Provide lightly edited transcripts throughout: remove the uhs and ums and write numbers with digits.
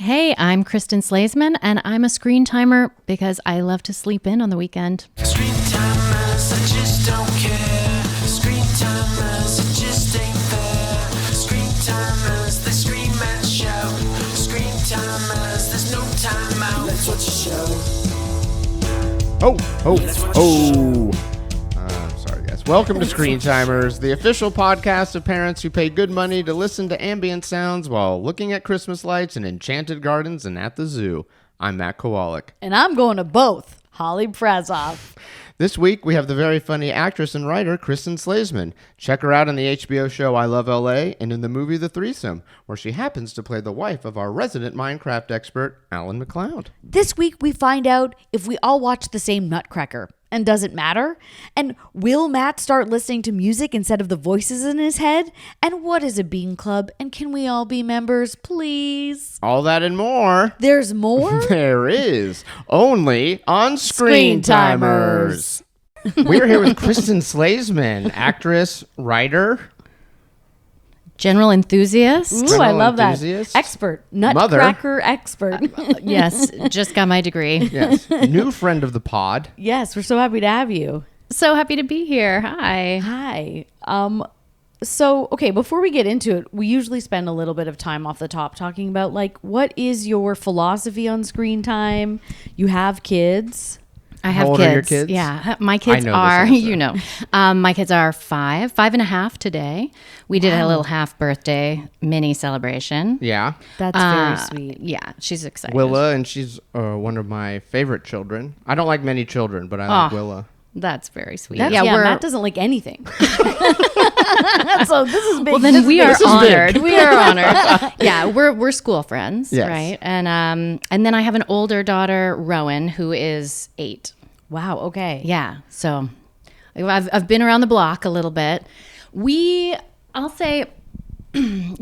Hey, I'm Kristin Slaysman, and I'm a Screentimer because I love to sleep in on the weekend. Screentimers, I just don't care. Screentimers, it just ain't fair. Screentimers, the Screen Man Show. Screentimers, there's no time out. Let's watch a show. Sorry, guys. Welcome to Screentimers, the official podcast of parents who pay good money to listen to ambient sounds while looking at Christmas lights in enchanted gardens and at the zoo. I'm Matt Kowalick. And I'm going to both. Holly Prazoff. This week, we have the very funny actress and writer, Kristin Slaysman. Check her out on the HBO show I Love L.A. and in the movie The Threesome, where she happens to play the wife of our resident Minecraft expert, Alan McLeod. This week we find out if we all watch the same Nutcracker. And does it matter? And will Matt start listening to music instead of the voices in his head? And what is a bean club? And can we all be members, please? All that and more. There's more? There is. Only on Screentimers. We're here with Kristin Slaysman, actress, writer, General enthusiast. Ooh, I love enthusiast. that. Expert. Nutcracker expert. Yes, just got my degree. yes, new friend of the pod. Yes, we're so happy to have you. So happy to be here. Hi. Hi. So, okay, before we get into it, we usually spend a little bit of time off the top talking about, like, what is your philosophy on screen time? You have kids. I have How old kids. are your kids? Yeah, my kids I know this are, answer. you know, my kids are 5 and a half today. We did a little half birthday mini celebration. Yeah, That's very sweet. Yeah, she's excited. Willa, and she's one of my favorite children. I don't like many children, but I like Willa. That's very sweet. Yeah, Matt doesn't like anything. So this is big. Well, then we are is big. honored. We are honored. Yeah, we're school friends, Yes. right? And then I have an older daughter, Rowan, who is 8. Wow, okay. Yeah, so I've been around the block a little bit. I'll say,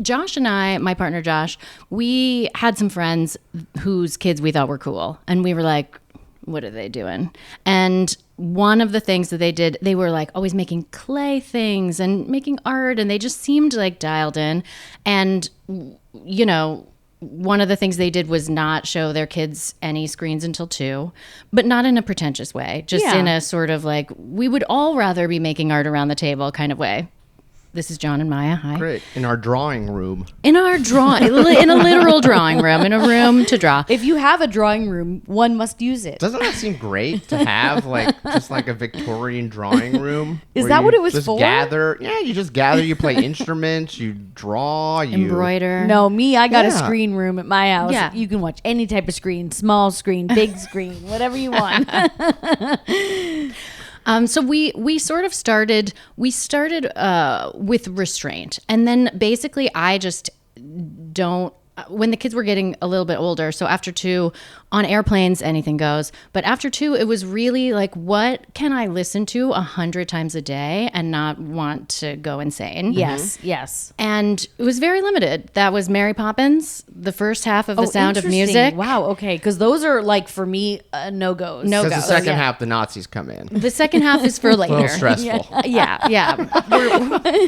Josh and I, my partner Josh, we had some friends whose kids we thought were cool, and we were like, what are they doing? And one of the things that they did, they were like always making clay things and making art, and they just seemed like dialed in. And, you know, one of the things they did was not show their kids any screens until 2, but not in a pretentious way, just in a sort of like, we would all rather be making art around the table kind of way. This is John and Maya. Hi. Great. In our drawing room. In our drawing, in a literal drawing room, in a room to draw. If you have a drawing room, one must use it. Doesn't that seem great to have, like, just like a Victorian drawing room? Is where that you what it was just for? Gather. Yeah, you just gather, you play instruments, you draw, you Embroider. No, me, I got a Yeah. screen room at my house. Yeah. You can watch any type of screen, small screen, big screen, whatever you want. So we sort of started with restraint, and then basically I just don't. When the kids were getting a little bit older, so after 2, on airplanes, anything goes. But after 2, it was really like, what can I listen to 100 times a day and not want to go insane? Yes, yes. And it was very limited. That was Mary Poppins, the first half of The Sound of interesting. Music. Wow, okay. Because those are, like, for me, no-goes. No Because goes. the second Yeah. half, the Nazis come in. The second half is for A later. little stressful. Yeah.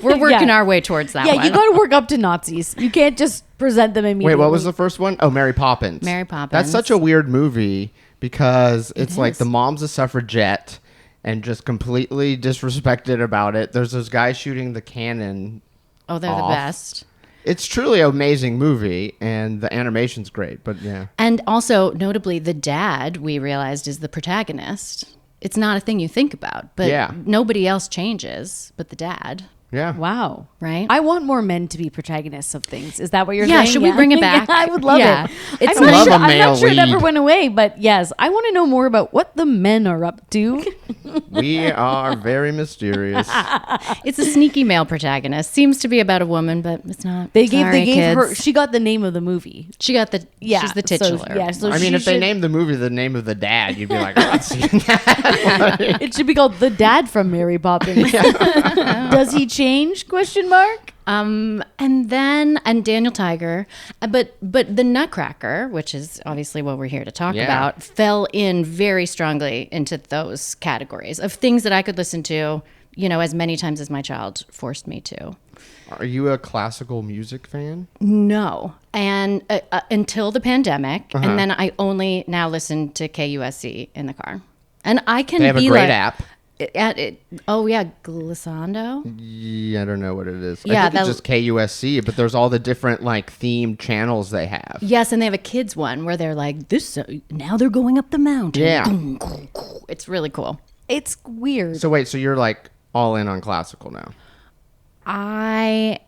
We're working our way towards that one. Yeah, you got to work up to Nazis. You can't just present them immediately. Wait, what was the first one? Oh, Mary Poppins. Mary Poppins. That's such a weird movie because it's like the mom's a suffragette and just completely disrespected about it. There's those guys shooting the cannon. Oh, they're off. the best. It's truly an amazing movie, and the animation's great, but yeah. And also, notably, the dad, we realized, is the protagonist. It's not a thing you think about, but Yeah. nobody else changes but the dad, Yeah. Wow. right? I want more men to be protagonists of things. Is that what you're Yeah, saying? should we bring it back? I would love Yeah. it. It's I'm not nice- sure, Love a I'm male not sure it ever lead. went away, but yes, I want to know more about what the men are up to. We are very mysterious. It's a sneaky male protagonist. Seems to be about a woman, but it's not. They Sorry, gave kids. her. She got the name of the movie. She got the. Yeah, She's the so- titular. yeah, so I mean, she if they should- named the movie the name of the dad, you'd be like, I'm not seeing that. It should be called The Dad from Mary Poppins. Does he change? Question mark. And Daniel Tiger, but the Nutcracker, which is obviously what we're here to talk Yeah. about, fell in very strongly into those categories of things that I could listen to, you know, as many times as my child forced me to. Are you a classical music fan? No. And until the pandemic, Uh-huh. and then I only now listen to KUSC in the car. And I can They have a be great like, app. oh yeah, Glissando. Yeah, I don't know what it is. Yeah, I think it's just KUSC, but there's all the different like themed channels they have. Yes, and they have a kids one where they're like, this. Now they're going up the mountain. Yeah. It's really cool. It's weird. So wait, so you're like all in on classical now? I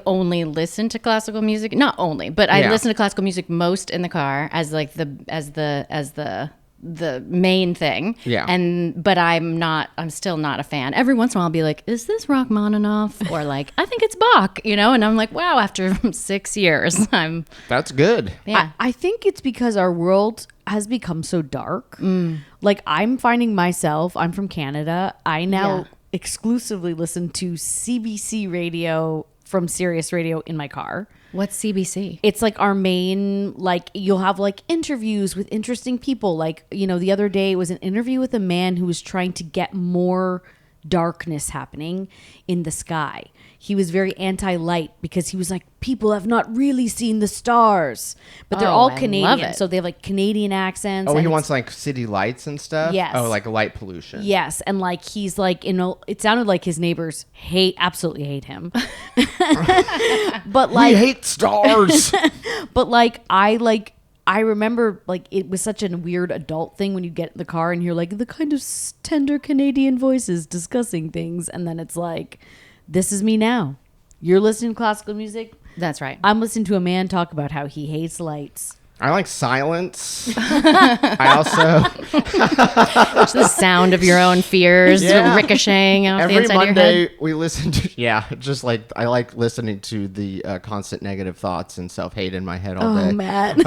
only listen to classical music. Not only, but I Yeah. listen to classical music most in the car as like the main thing. Yeah. But I'm still not a fan. Every once in a while I'll be like, is this Rachmaninoff? Or like, I think it's Bach, and I'm like, wow, after 6 years, That's good. yeah. I think it's because our world has become so dark. Like I'm finding myself, I'm from Canada. I now Yeah. exclusively listen to CBC radio from Sirius Radio in my car. What's CBC? It's like our main, like you'll have like interviews with interesting people. Like, the other day it was an interview with a man who was trying to get more darkness happening in the sky. He was very anti-light because he was like, people have not really seen the stars, but they're Oh, all I Canadian. love it. So they have like Canadian accents. Oh, and he it's- wants like city lights and stuff? Yes. Oh, like light pollution. Yes, and like he's like, it sounded like his neighbors absolutely hate him. But We like, hate stars. but like I remember like it was such a weird adult thing when you get in the car and you're like the kind of tender Canadian voices discussing things, and then it's like, this is me now. You're listening to classical music. That's right. I'm listening to a man talk about how he hates lights. I like silence. I also It's the sound of your own fears Yeah. ricocheting off the every inside of your Monday head. we listen to just like I like listening to the constant negative thoughts and self-hate in my head all day. Matt.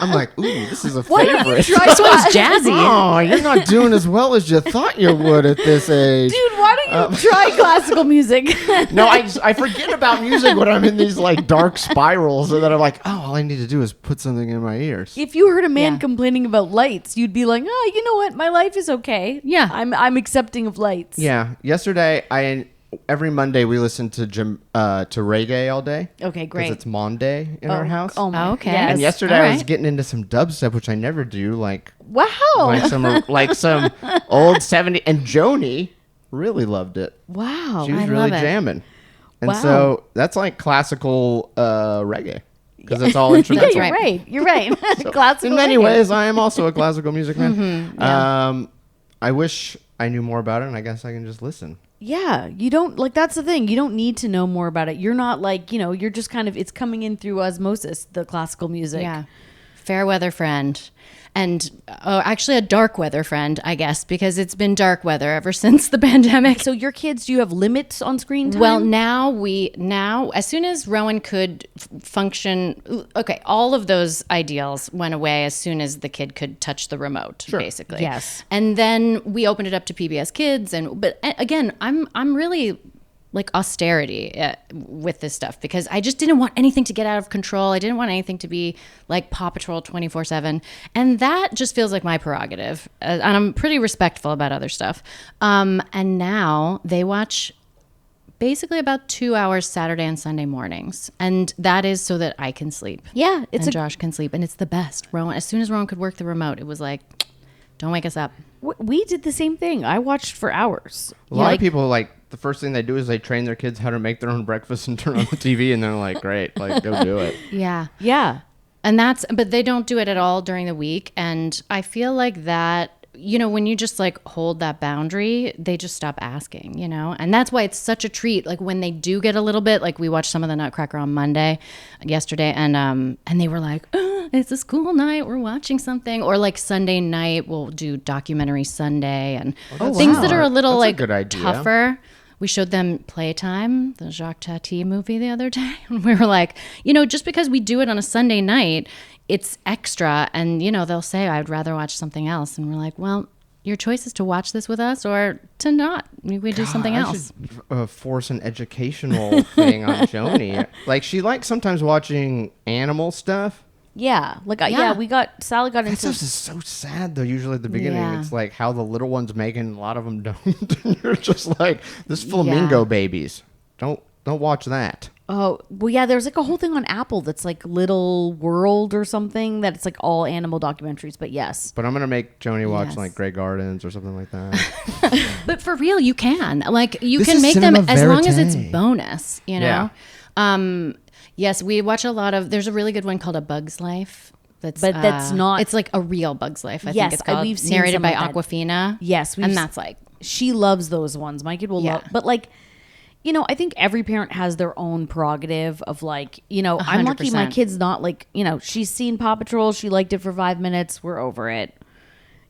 I'm like, ooh, this is a Why don't you favorite. try This one's jazzy. Oh, you're not doing as well as you thought you would at this age. Dude, why don't you try classical music? No, I forget about music when I'm in these like dark spirals, and then I'm like, oh, all I need to do is put something in my ears. If you heard a man Yeah. complaining about lights, you'd be like, oh, you know what? My life is okay. Yeah. I'm accepting of lights. Yeah, yesterday every Monday we listen to reggae all day. Okay, great. Because it's Monday in our house. Oh, my. Oh, okay. Yes. And yesterday All I was right. getting into some dubstep, which I never do, like Wow. some old 70s. And Joni really loved it. Wow. She was I really love it. jamming. And Wow. so that's like classical reggae because it's all Yeah, instrumental. you're right. You're right. Classical. In many reggae. ways, I am also a classical music fan. Mm-hmm. I wish I knew more about it, and I guess I can just listen. Yeah, you don't like that's the thing. You don't need to know more about it. You're not like, you're just kind of it's coming in through osmosis, the classical music. Yeah. Fair weather friend. And actually a dark weather friend, I guess, because it's been dark weather ever since the pandemic. So your kids, do you have limits on screen time? Well, now as soon as Rowan could function, okay, all of those ideals went away as soon as the kid could touch the remote, basically. Yes. And then we opened it up to PBS Kids, but again, I'm really like austerity with this stuff because I just didn't want anything to get out of control. I didn't want anything to be like Paw Patrol 24/7, and that just feels like my prerogative. And I'm pretty respectful about other stuff. And now they watch basically about 2 hours Saturday and Sunday mornings, and that is so that I can sleep. Yeah, it's Josh can sleep, and it's the best. Rowan, as soon as Rowan could work the remote, it was like, don't wake us up. we did the same thing. I watched for hours. A lot of people like the first thing they do is they train their kids how to make their own breakfast and turn on the TV, and they're like, great, like go do it. Yeah. Yeah. And but they don't do it at all during the week. And I feel like that, when you just like hold that boundary, they just stop asking, and that's why it's such a treat. Like when they do get a little bit, like we watched some of the Nutcracker on yesterday, and they were like, it's a school night, we're watching something. Or like Sunday night, we'll do documentary Sunday and things that are a little That's a like good idea. tougher. We showed them Playtime, the Jacques Tati movie the other day. And we were like, just because we do it on a Sunday night, it's extra. And, they'll say, I'd rather watch something else. And we're like, well, your choice is to watch this with us or to not. We do something I else. should force an educational thing on Joni. Like she likes sometimes watching animal stuff. Yeah, like Yeah. Sally got That into. stuff is so sad though. Usually at the beginning, Yeah. it's like how the little ones make it, and a lot of them don't. And you're just like, this flamingo babies. Don't watch that. Oh, well, yeah, there's like a whole thing on Apple that's like Little World or something that it's like all animal documentaries, but yes. But I'm gonna make Joni watch Yes. like Grey Gardens or something like that. But for real, you can. Like, you This can is make them cinema as long as it's verite. bonus, you know? Yeah. Yes, we watch a lot of, there's a really good one called A Bug's Life. But that's not- It's like a real Bug's Life, I Yes, think it's called. we've seen narrated some by of that. Aquafina. Yes, and that's like, She loves those ones. My kid will Yeah. love, but like, you know, I think every parent has their own prerogative of like, you know, I'm lucky my 100%. kid's not like, you know, she's seen Paw Patrol. She liked it for 5 minutes. We're over it.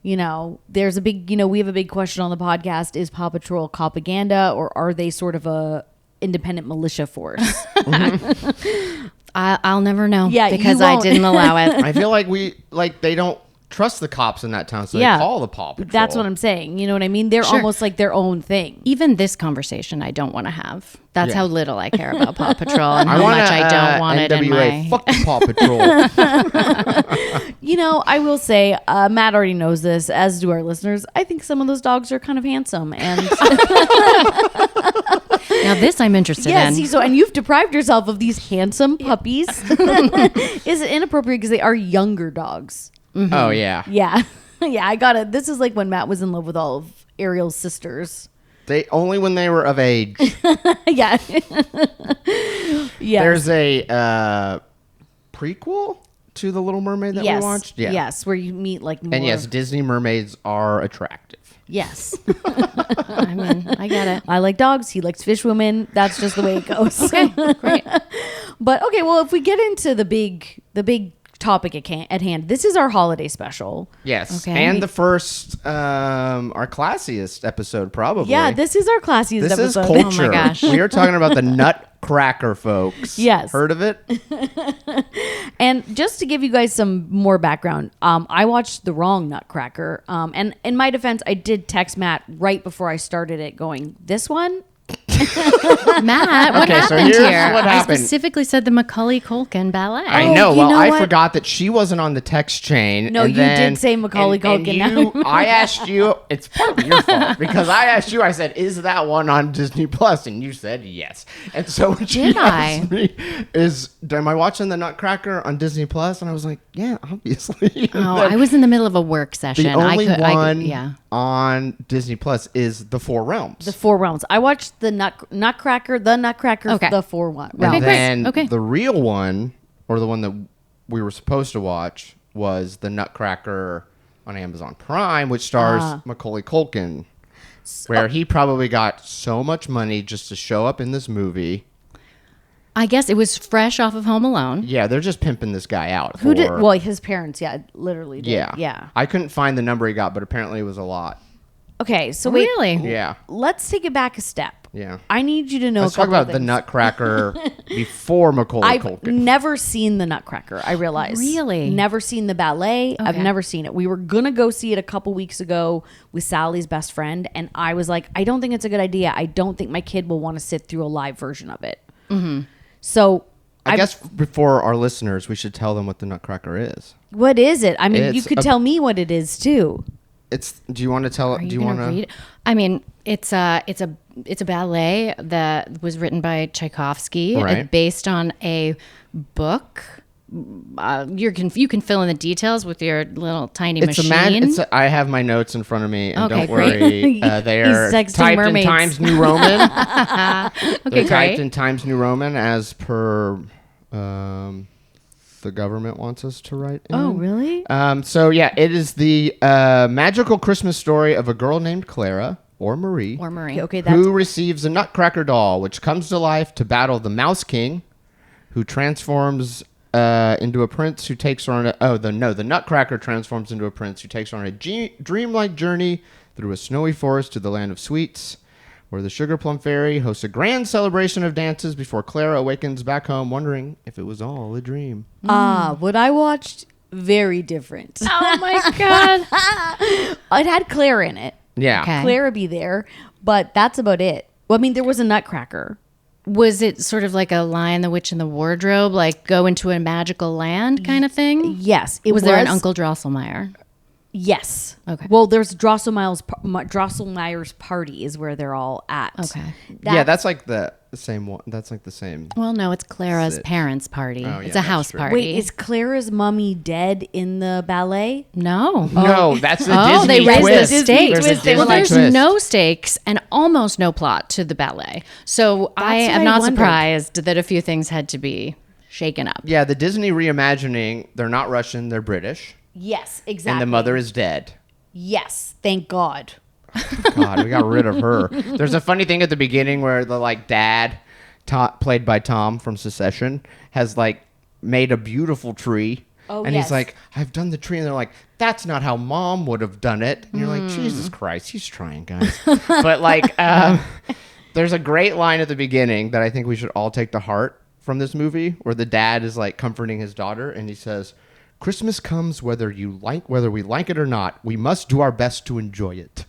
You know, there's a big, you know, we have a big question on the podcast. Is Paw Patrol propaganda or are they sort of a independent militia force? I'll never know. Yeah, you because I won't. didn't allow it. I feel like they don't trust the cops in that town, so Yeah. they call the Paw Patrol. That's what I'm saying. You know what I mean? They're Sure. almost like their own thing. Even this conversation, I don't want to have. That's Yeah. how little I care about Paw Patrol and how want much I don't want it in NWA, my. fuck the Paw Patrol. You know, I will say, Matt already knows this, as do our listeners. I think some of those dogs are kind of handsome. And Now this I'm interested yeah, in. see, so, and you've deprived yourself of these handsome puppies. Is it inappropriate because they are younger dogs? Oh yeah. Yeah. Yeah, I got it. This is like when Matt was in love with all of Ariel's sisters. They only when they were of age. Yeah. Yeah. There's a prequel to The Little Mermaid that we watched. Yeah. Yes, where you meet like more. And yes, Disney mermaids are attractive. Yes. I mean, I get it. I like dogs. He likes fish women. That's just the way it goes. Okay, great. But okay, well, if we get into the big topic at hand, this is our holiday special. Yes. Okay. And the first, our classiest episode, probably. Yeah, this is our classiest This is episode. culture. Oh my gosh. We are talking about the Nutcracker, folks. Yes. Heard of it? And just to give you guys some more background, I watched the wrong Nutcracker. And in my defense, I did text Matt right before I started it going, this one? Matt, what Okay, so happened here's here? what I happened. specifically said the Macaulay Culkin ballet. I Oh, know. you Well, know I what? forgot that she wasn't on the text chain. No, and you then- did say Macaulay and Culkin. I asked you. It's partly your fault because I asked you. I said, "Is that one on Disney Plus?" And you said yes. And so when she Did asked me, am I watching the Nutcracker on Disney Plus? And I was like, "Yeah, obviously." And Oh, then I was in the middle of a work session. the only I one could, yeah. on Disney Plus is The Four Realms. The Four Realms. I watched the Nutcracker, Okay. the Four Realms. And Okay, great. then Okay. the real one, or the one that we were supposed to watch, was the Nutcracker on Amazon Prime, which stars Macaulay Culkin, where he probably got so much money just to show up in this movie. I guess it was fresh off of Home Alone. Yeah, they're just pimping this guy out. Who did? for- Well, his parents, yeah, literally did. yeah. Yeah. I couldn't find the number he got, but apparently it was a lot. Okay, so wait. Really? Yeah. Let's take it back a step. Yeah. I need you to know Let's a talk couple about of the things. Nutcracker before Macaulay I've Culkin. never seen the Nutcracker, I realize. Really? Never seen the ballet. I've Okay. never seen it. We were going to go see it a couple weeks ago with Sally's best friend, and I was like, I don't think it's a good idea. I don't think my kid will want to sit through a live version of it. Mm-hmm. So I guess before our listeners, we should tell them what the Nutcracker is. what is it? I mean, you It's could a- tell me what it is too. Do you want to tell? Are Do you you gonna want to? read? I mean, it's a ballet that was written by Tchaikovsky. Right. It's based on a book. You can fill in the details with your little tiny It's machine. I have my notes in front of me, and Okay, don't worry, they are He's texting typed mermaids. in Times New Roman. Okay, They're typed great. in Times New Roman as per the government wants us to write. In. Oh, really? So yeah, it is the magical Christmas story of a girl named Clara or Marie, Or Marie. Okay, that's who receives a Nutcracker doll, which comes to life to battle the Mouse King, who transforms into a prince who takes her on a... the Nutcracker transforms into a prince who takes her on a dreamlike journey through a snowy forest to the land of sweets, where the Sugar Plum Fairy hosts a grand celebration of dances before Clara awakens back home, wondering if it was all a dream. what I watched, very different. Oh my god! It had Claire in it. Yeah. Okay. Clara be there, but that's about it. Well, I mean, there was a Nutcracker. Was it sort of like a Lion, the Witch, and the Wardrobe, like go into a magical land kind of thing? Yes. It Was there an Uncle Drosselmeyer? Yes. Okay. Well, there's Drosselmeyer's party is where they're all at. Okay. That's like the same one. That's like the same. Well, no, it's Clara's Sit. parents' party. Oh, It's yeah, a house that's true. party. Wait, is Clara's mommy dead in the ballet? No. No, that's the Oh, Disney they raised twist. the stakes. There's a They were Disney Well, there's twist. no stakes and almost no plot to the ballet. So I what am I not wondered. surprised that a few things had to be shaken up. Yeah, the Disney reimagining. They're not Russian. They're British, Yes, exactly. and the mother is dead. Yes, thank God. God, we got rid of her. There's a funny thing at the beginning where the like dad, played by Tom from Secession, has like made a beautiful tree. Oh, and yes. he's like, I've done the tree. And they're like, that's not how mom would have done it. And you're like, Jesus Christ, he's trying, guys. But like, there's a great line at the beginning that I think we should all take to heart from this movie where the dad is like comforting his daughter. And he says, Christmas comes whether we like it or not. We must do our best to enjoy it.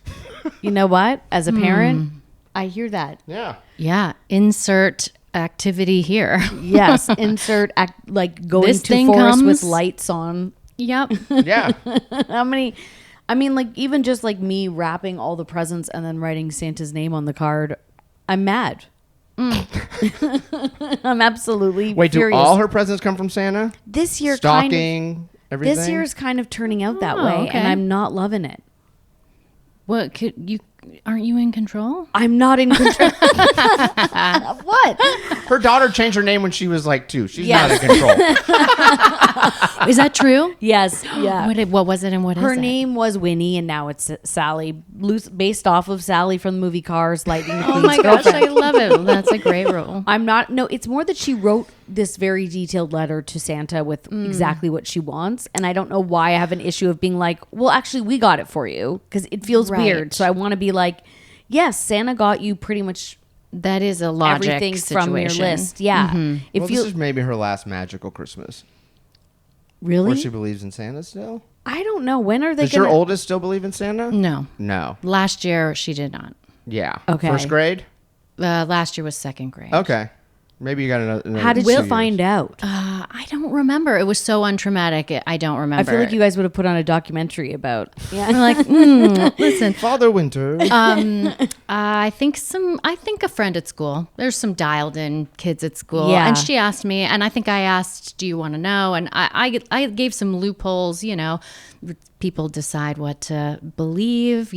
You know what? As a parent, I hear that. Yeah. Yeah. Insert activity here. Yes, insert like going This to thing forest with comes- lights on. Yep. Yeah. How many? I mean, like even just like me wrapping all the presents and then writing Santa's name on the card, I'm mad. I'm absolutely Wait, furious. do all her presents come from Santa? This year Stocking, everything? This year is kind of turning out that Oh, way, okay. and I'm not loving it. What aren't you in control? I'm not in control. What? Her daughter changed her name when she was like 2. She's Yes. not in control. Is that true? Yes. Yeah. What was it and what is Her it? name was Winnie, and now it's Sally, based off of Sally from the movie Cars, Lightning Oh McQueen's my gosh, girlfriend. I love it. That's a great rule. I'm not. No, it's more that she wrote this very detailed letter to Santa with exactly what she wants, and I don't know why I have an issue of being like, well, actually, we got it for you, because it feels Right. weird. So I want to be like, yes, Santa got you pretty much That is a logic everything situation. from your list. Yeah. It Well, feels this is maybe her last magical Christmas. really. Or she believes in Santa still? I don't know. When are they Does going your oldest still believe in Santa? No. No. Last year, she did not. Yeah. Okay. First grade? Last year was second grade. Okay. Maybe you got another. How did you find out? I don't remember. It was so untraumatic. I don't remember. I feel like you guys would have put on a documentary about. Yeah. We're like, listen. Father Winter. I think a friend at school. There's some dialed in kids at school. Yeah. And she asked me, and I think I asked, do you want to know? And I gave some loopholes, people decide what to believe,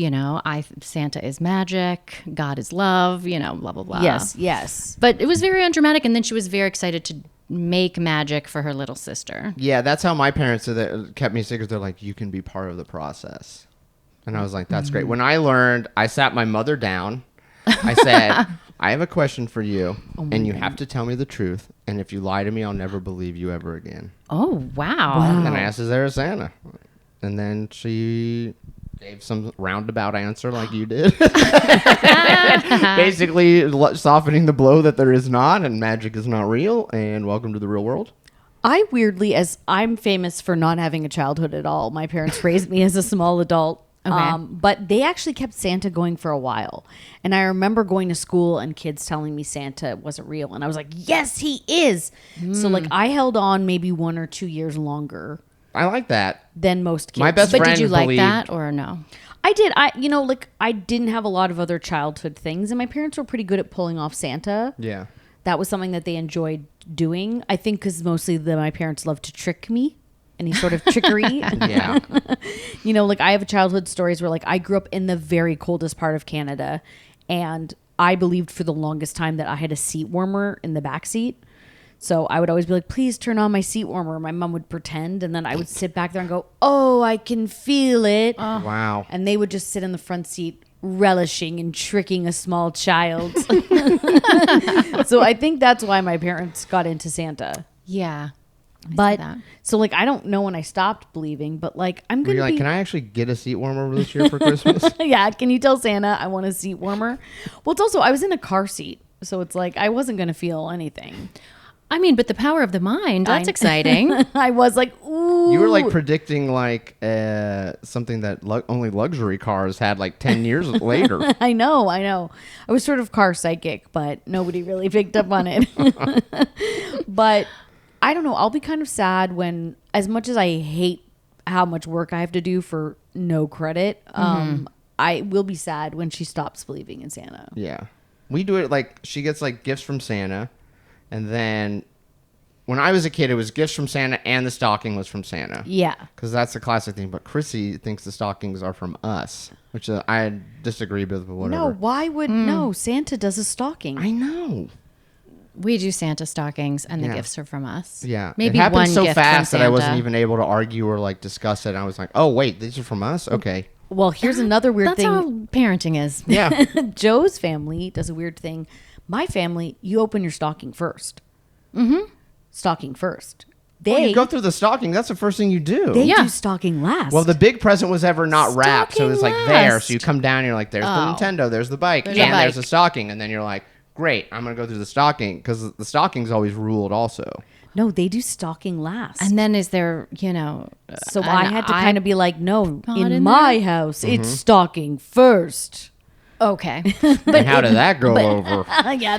Santa is magic, God is love, blah, blah, blah. Yes. But it was very undramatic. And then she was very excited to make magic for her little sister. Yeah, that's how my parents kept me secret. They're like, you can be part of the process. And I was like, that's great. When I learned, I sat my mother down. I said, I have a question for you, and you have to tell me the truth. And if you lie to me, I'll never believe you ever again. Oh, wow. And I asked, is there a Santa? And then she gave some roundabout answer like you did. Basically softening the blow that there is not, and magic is not real, and welcome to the real world. I weirdly, as I'm famous for not having a childhood at all, my parents raised me as a small adult. Okay. But they actually kept Santa going for a while. And I remember going to school and kids telling me Santa wasn't real. And I was like, yes, he is. So like I held on maybe 1 or 2 years longer I like that. than most kids. My best But friend did you like believed- that or no? I did. I didn't have a lot of other childhood things. And my parents were pretty good at pulling off Santa. Yeah. That was something that they enjoyed doing. I think because mostly my parents loved to trick me. Any sort of trickery. Yeah. Like I have childhood stories where like I grew up in the very coldest part of Canada, and I believed for the longest time that I had a seat warmer in the back seat. So I would always be like, please turn on my seat warmer. My mom would pretend, and then I would sit back there and go, oh, I can feel it. Wow. And they would just sit in the front seat relishing in tricking a small child. So I think that's why my parents got into Santa. Yeah. But that. so like I don't know when I stopped believing, but like I'm Were gonna you like, be can I actually get a seat warmer this year for Christmas? yeah, can you tell Santa I want a seat warmer? Well, it's also I was in a car seat, so it's like I wasn't gonna feel anything. I mean, but the power of the mind, that's exciting. I was like, ooh, You were like predicting like something that only luxury cars had like 10 years later. I know. I was sort of car psychic, but nobody really picked up on it. But I don't know. I'll be kind of sad when, as much as I hate how much work I have to do for no credit, I will be sad when she stops believing in Santa. Yeah. We do it like she gets like gifts from Santa, and then when I was a kid, it was gifts from Santa and the stocking was from Santa. Yeah. Because that's the classic thing. But Chrissy thinks the stockings are from us, which I disagree with, but whatever. No, why would... No, Santa does a stocking. I know. We do Santa stockings, and the Yeah. gifts are from us. Yeah. Maybe it happened one so gift fast from that I wasn't Santa. even able to argue or like discuss it. And I was like, oh, wait, these are from us? Okay. Well, here's another weird That's thing. how parenting is. Yeah. Joe's family does a weird thing. My family, you open your stocking first. Mm-hmm. Stocking first. Well, you go through the stocking. That's the first thing you do. They Yeah. do stocking last. Well, the big present was ever not wrapped, so it was like Stocking there. last. So you come down, and you're like, "There's the Nintendo, there's the bike, There's and a there's bike. a stocking." And then you're like, "Great, I'm gonna go through the stocking because the stocking's always ruled also." No, they do stocking last. And then is there, So I had to kind of be like, no, in in my house, it's stocking first. okay. And how did that go over? Yeah,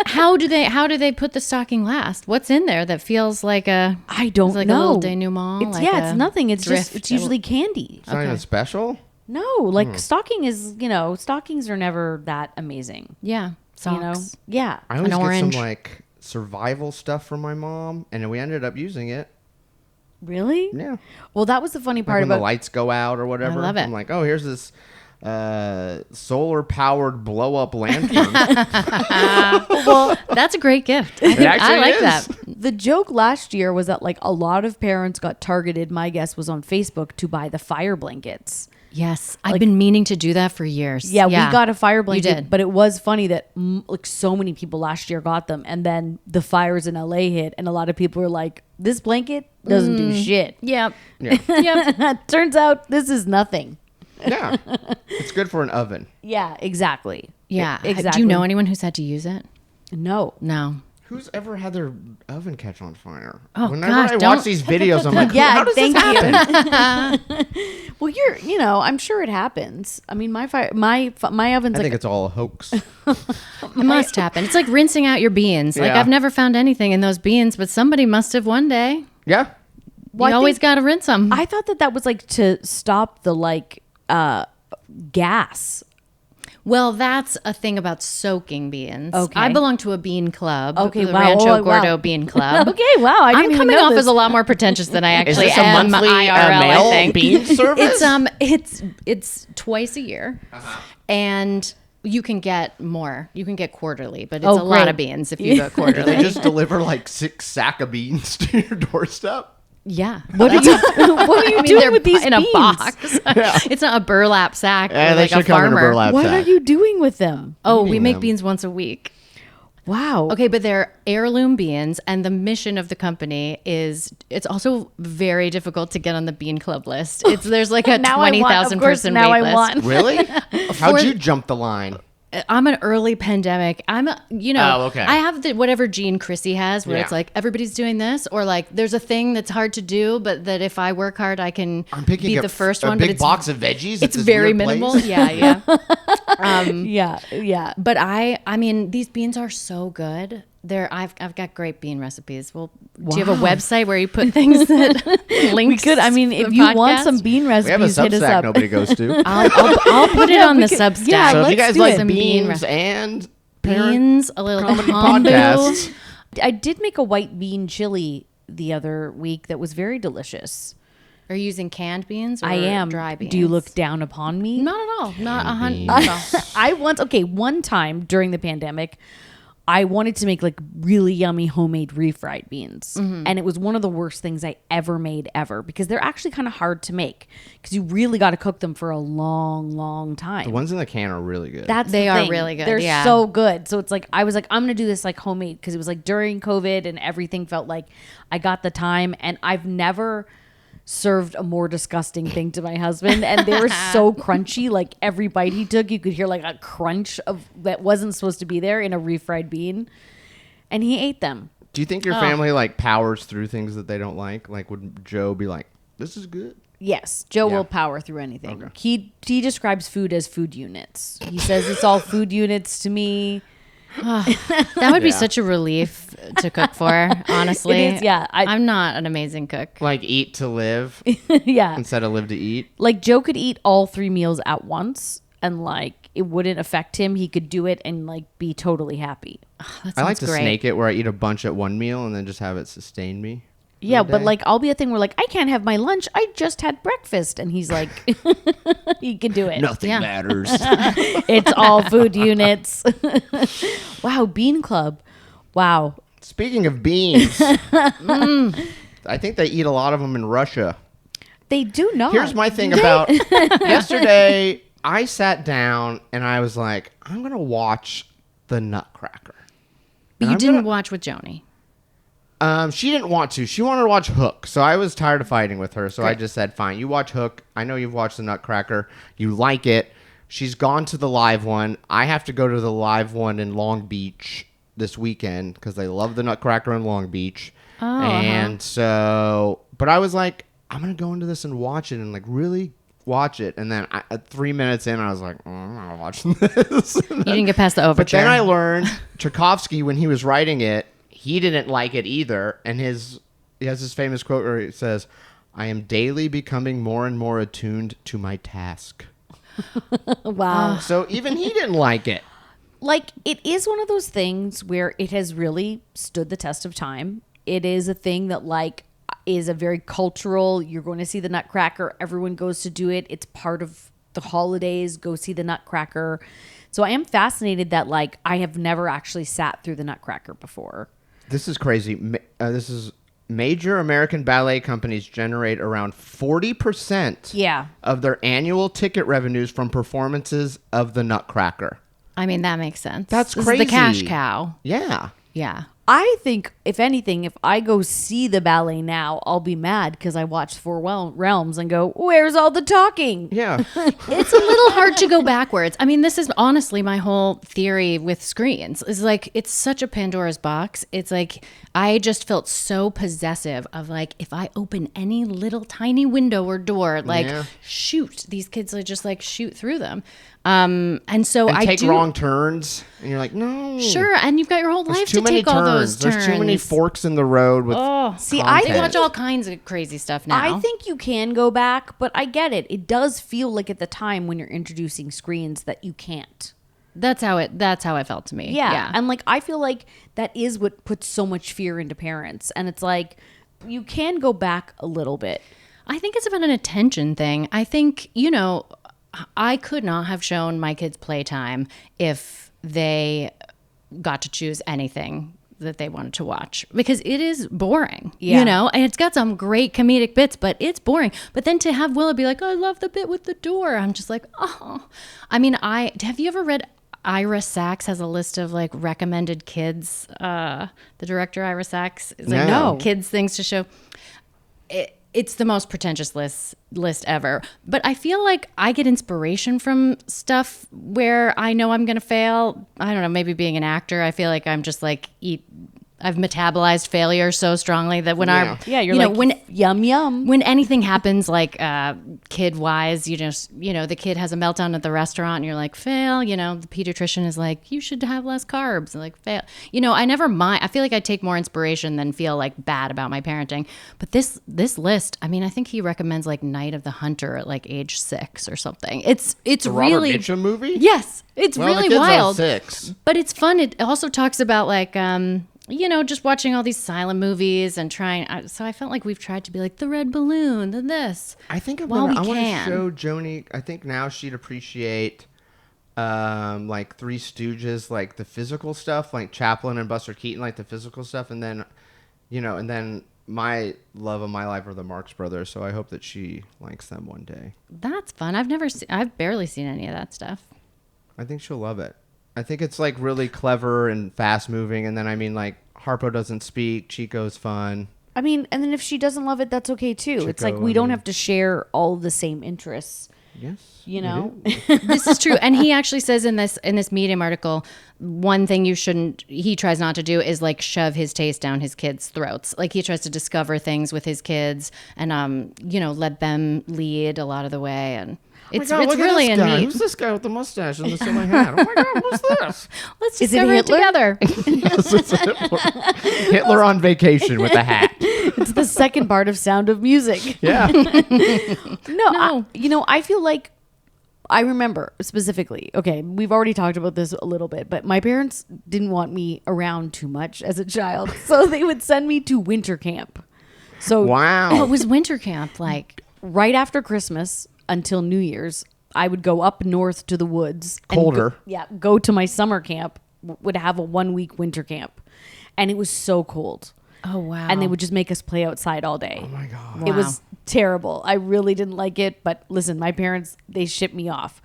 How do they put the stocking last? What's in there that feels like a I don't it's like know. a little denouement? It's, like it's nothing. It's drift? it's usually candy. It's not even special. No, like stocking is, stockings are never that amazing. Yeah, socks. Yeah. I always An get orange. some like survival stuff from my mom, and we ended up using it. Really? Yeah, Well, that was the funny like part when the about lights go out or whatever. love it. I'm like, oh, here's this solar powered blow up lantern. Well, that's a great gift. I actually like is. that. the joke last year was that like a lot of parents got targeted. My guess was on Facebook to buy the fire blankets. Yes, I've been meaning to do that for years. Yeah, we got a fire blanket, You did. but it was funny that like so many people last year got them, and then the fires in LA hit, and a lot of people were like, "This blanket doesn't do shit." Yep. Yeah, Yep. Turns out this is nothing. yeah, it's good for an oven. Yeah, exactly. Yeah. Exactly. Do you know anyone who's had to use it? No. No. Who's ever had their oven catch on fire? Oh, Whenever gosh, I watch don't- these videos, I'm like, Yeah, how does thank this you. happen? Well, I'm sure it happens. I mean, my oven's I like think it's all a hoax. It must happen. It's like rinsing out your beans. Like Yeah. I've never found anything in those beans, but somebody must have one day. Yeah. Well, You I always think- got to rinse them. I thought that was like to stop the like gas. Well, that's a thing about soaking beans. Okay. I belong to a bean club. Okay, the wow. Rancho Oh, wow. Gordo Bean Club. Okay, wow. I didn't I'm even coming know off this. as a lot more pretentious than I Is actually this a am. monthly IRL, mail I think. bean service? It's twice a year, and you can get more. You can get quarterly, but it's Oh, a lot great. of beans if you go Do quarterly. they just deliver like 6 sack of beans to your doorstep? Yeah. What are you doing they're with these in beans? a box. It's not a burlap sack. Yeah, they like should a come in a farmer. burlap What sack. are you doing with them? Oh, we Eating make them. beans once a week. Wow. Okay, but they're heirloom beans, and the mission of the company is it's also very difficult to get on the bean club list. There's like a Now I want- 20,000 of course, person now wait I list. want. Really? How'd you jump the line? I'm an early pandemic. Oh, okay. I have whatever gene Chrissy has, where Yeah. it's like everybody's doing this, or like there's a thing that's hard to do, but that if I work hard, I can I'm picking beat up the first a one. big but it's box of veggies. at It's this very weird minimal. place. Yeah. Yeah. But I mean, these beans are so good. I've got great bean recipes. Well, do you have a Wow. website where you put things that links? Good. I mean, to if the you want podcast? some bean We have a recipes, hit us Substack up. nobody goes to. I'll put it Yeah, on we the could- Substack. yeah, So if you let's guys do like it. Some bean beans re- and parent beans, a little comedy kombu. podcasts, I did make a white bean chili the other week that was very delicious. Are you using canned beans or I am. dry beans? Do you look down upon me? Not at all. Not 100. One time during the pandemic, I wanted to make like really yummy homemade refried beans. And it was one of the worst things I ever made ever because they're actually kind of hard to make because you really got to cook them for a long, long time. the ones in the can are really good. That's They the are thing. really good, They're yeah. so good. So it's like I was like, I'm gonna do this like homemade because it was like during COVID and everything felt like I got the time and I've never served a more disgusting thing to my husband and they were so crunchy. Like every bite he took, you could hear like a crunch of that wasn't supposed to be there in a refried bean. And he ate them. Do you think your family like powers through things that they don't like? Like, would Joe be like, "This is good"? Yes, Joe Yeah. will power through anything. Okay. He describes food as food units. He says it's all food units to me. That would be Yeah. such a relief to cook for, honestly. It is, yeah. I'm not an amazing cook. Like, eat to live Yeah. instead of live to eat. Like Joe could eat all 3 meals at once and like it wouldn't affect him. He could do it and like be totally happy. That I like sounds to great. snake it where I eat a bunch at one meal and then just have it sustain me. Yeah, the but day. like I'll be a thing where like I can't have my lunch. I just had breakfast, and he's like, he can do it. Nothing Yeah. matters. It's all food units. Wow, Bean Club. Wow. Speaking of beans, I think they eat a lot of them in Russia. They do not. Here's my thing about yesterday. I sat down and I was like, I'm going to watch the Nutcracker. But And you I'm didn't gonna- watch with Joni. She didn't want to. She wanted to watch Hook. So I was tired of fighting with her. So I Great. just said, fine, you watch Hook. I know you've watched the Nutcracker. You like it. She's gone to the live one. I have to go to the live one in Long Beach this weekend because they love the Nutcracker in Long Beach. And so, but I was like, I'm going to go into this and watch it and like really watch it. And then at 3 minutes in, I was like, I'm not watching this. You didn't get past the But overture. then I learned Tchaikovsky, when he was writing it, he didn't like it either. And he has this famous quote where he says, I am daily becoming more and more attuned to my task. wow. So even he didn't like it. Like it is one of those things where it has really stood the test of time. It is a thing that like is a very cultural. You're going to see the Nutcracker. Everyone goes to do it. It's part of the holidays. Go see the Nutcracker. So I am fascinated that like I have never actually sat through the Nutcracker before. This is crazy. This is major American ballet companies generate around 40% Yeah. of their annual ticket revenues from performances of the Nutcracker. I mean, that makes sense. That's This is the cash crazy. cow. Yeah. Yeah. I think, if anything, if I go see the ballet now, I'll be mad because I watched Four Realms and go, where's all the talking? Yeah. It's a little hard to go backwards. I mean, this is honestly my whole theory with screens. Is like it's such a Pandora's box. It's like I just felt so possessive of like if I open any little tiny window or door, like Yeah. shoot, these kids are just like shoot through them. And so And I take do wrong turns. And you're like, no. sure, and you've got your whole There's life too to many take all turns. those turns. There's too many forks in the road with See, I content. They watch all kinds of crazy stuff now. I think you can go back, but I get it. It does feel like at the time when you're introducing screens that you can't. that's how it felt to me. Yeah. And like I feel like that is what puts so much fear into parents. And it's like you can go back a little bit. I think it's about an attention thing. I think, I could not have shown my kids playtime if they got to choose anything that they wanted to watch because it is boring, Yeah. and it's got some great comedic bits, but it's boring. But then to have Willa be like, I love the bit with the door. I'm just like, oh, I mean, have you ever read Ira Sachs has a list of like recommended kids, the director Ira Sachs is like, No. kids things to show. It's the most pretentious list ever. But I feel like I get inspiration from stuff where I know I'm going to fail. I don't know, maybe being an actor, I feel like I'm just like I've metabolized failure so strongly that when You're like, when yum, yum. when anything happens like kid wise, the kid has a meltdown at the restaurant and you're like, fail, the pediatrician is like, you should have less carbs. Like, fail. I never mind. I feel like I take more inspiration than feel like bad about my parenting. But this list, I mean, I think he recommends like Night of the Hunter at like age 6 or something. It's The really Robert Mitchum movie? Yes. It's Well, the really kid's on wild. 6. But it's fun. It also talks about like just watching all these silent movies and trying. So I felt like we've tried to be like the red balloon, the. I think I While want we to can. show Joni. I think now she'd appreciate like Three Stooges, like the physical stuff, like Chaplin and Buster Keaton, like the physical stuff, and then, and then my love of my life are the Marx Brothers. So I hope that she likes them one day. That's fun. I've barely seen any of that stuff. I think she'll love it. I think it's like really clever and fast moving, and then I mean like Harpo doesn't speak, Chico's fun. I mean, and then if she doesn't love it, that's okay too. It's like Chico, we I don't mean- have to share all of the same interests. Yes. You know? This is true. And he actually says in this Medium article, one thing he tries not to do is like shove his taste down his kids' throats. Like he tries to discover things with his kids and, let them lead a lot of the way. And it's really a neat. Who's this guy with the mustache and the silly hat? Oh my God, who's this? Let's Is it discover it Hitler? together. Yes, it's Hitler. Hitler on vacation with a hat. It's the second part of Sound of Music. Yeah. No. I feel like I remember specifically. Okay, we've already talked about this a little bit, but my parents didn't want me around too much as a child, so they would send me to winter camp. So Wow. What was winter camp like? right after Christmas until New Year's, I would go up north to the woods. and Colder. go to my summer camp. Would have a 1 week winter camp, and it was so cold. Oh, wow. And they would just make us play outside all day. Oh my God. It was terrible. I really didn't like it. But listen, my parents, they shipped me off.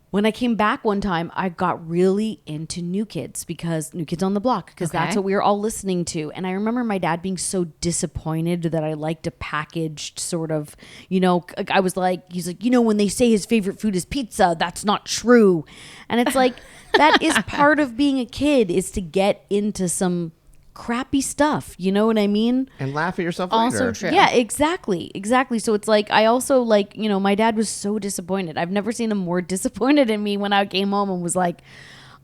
When I came back one time, I got really into New Kids on the Block, because Okay. that's what we were all listening to. And I remember my dad being so disappointed that I liked a packaged sort of, I was like, he's like, when they say his favorite food is pizza, that's not true. And it's like, that is part of being a kid, is to get into some crappy stuff. You know what I mean? And laugh at yourself Also later. true. Yeah, exactly. So it's like, I also my dad was so disappointed. I've never seen him more disappointed in me when I came home and was like,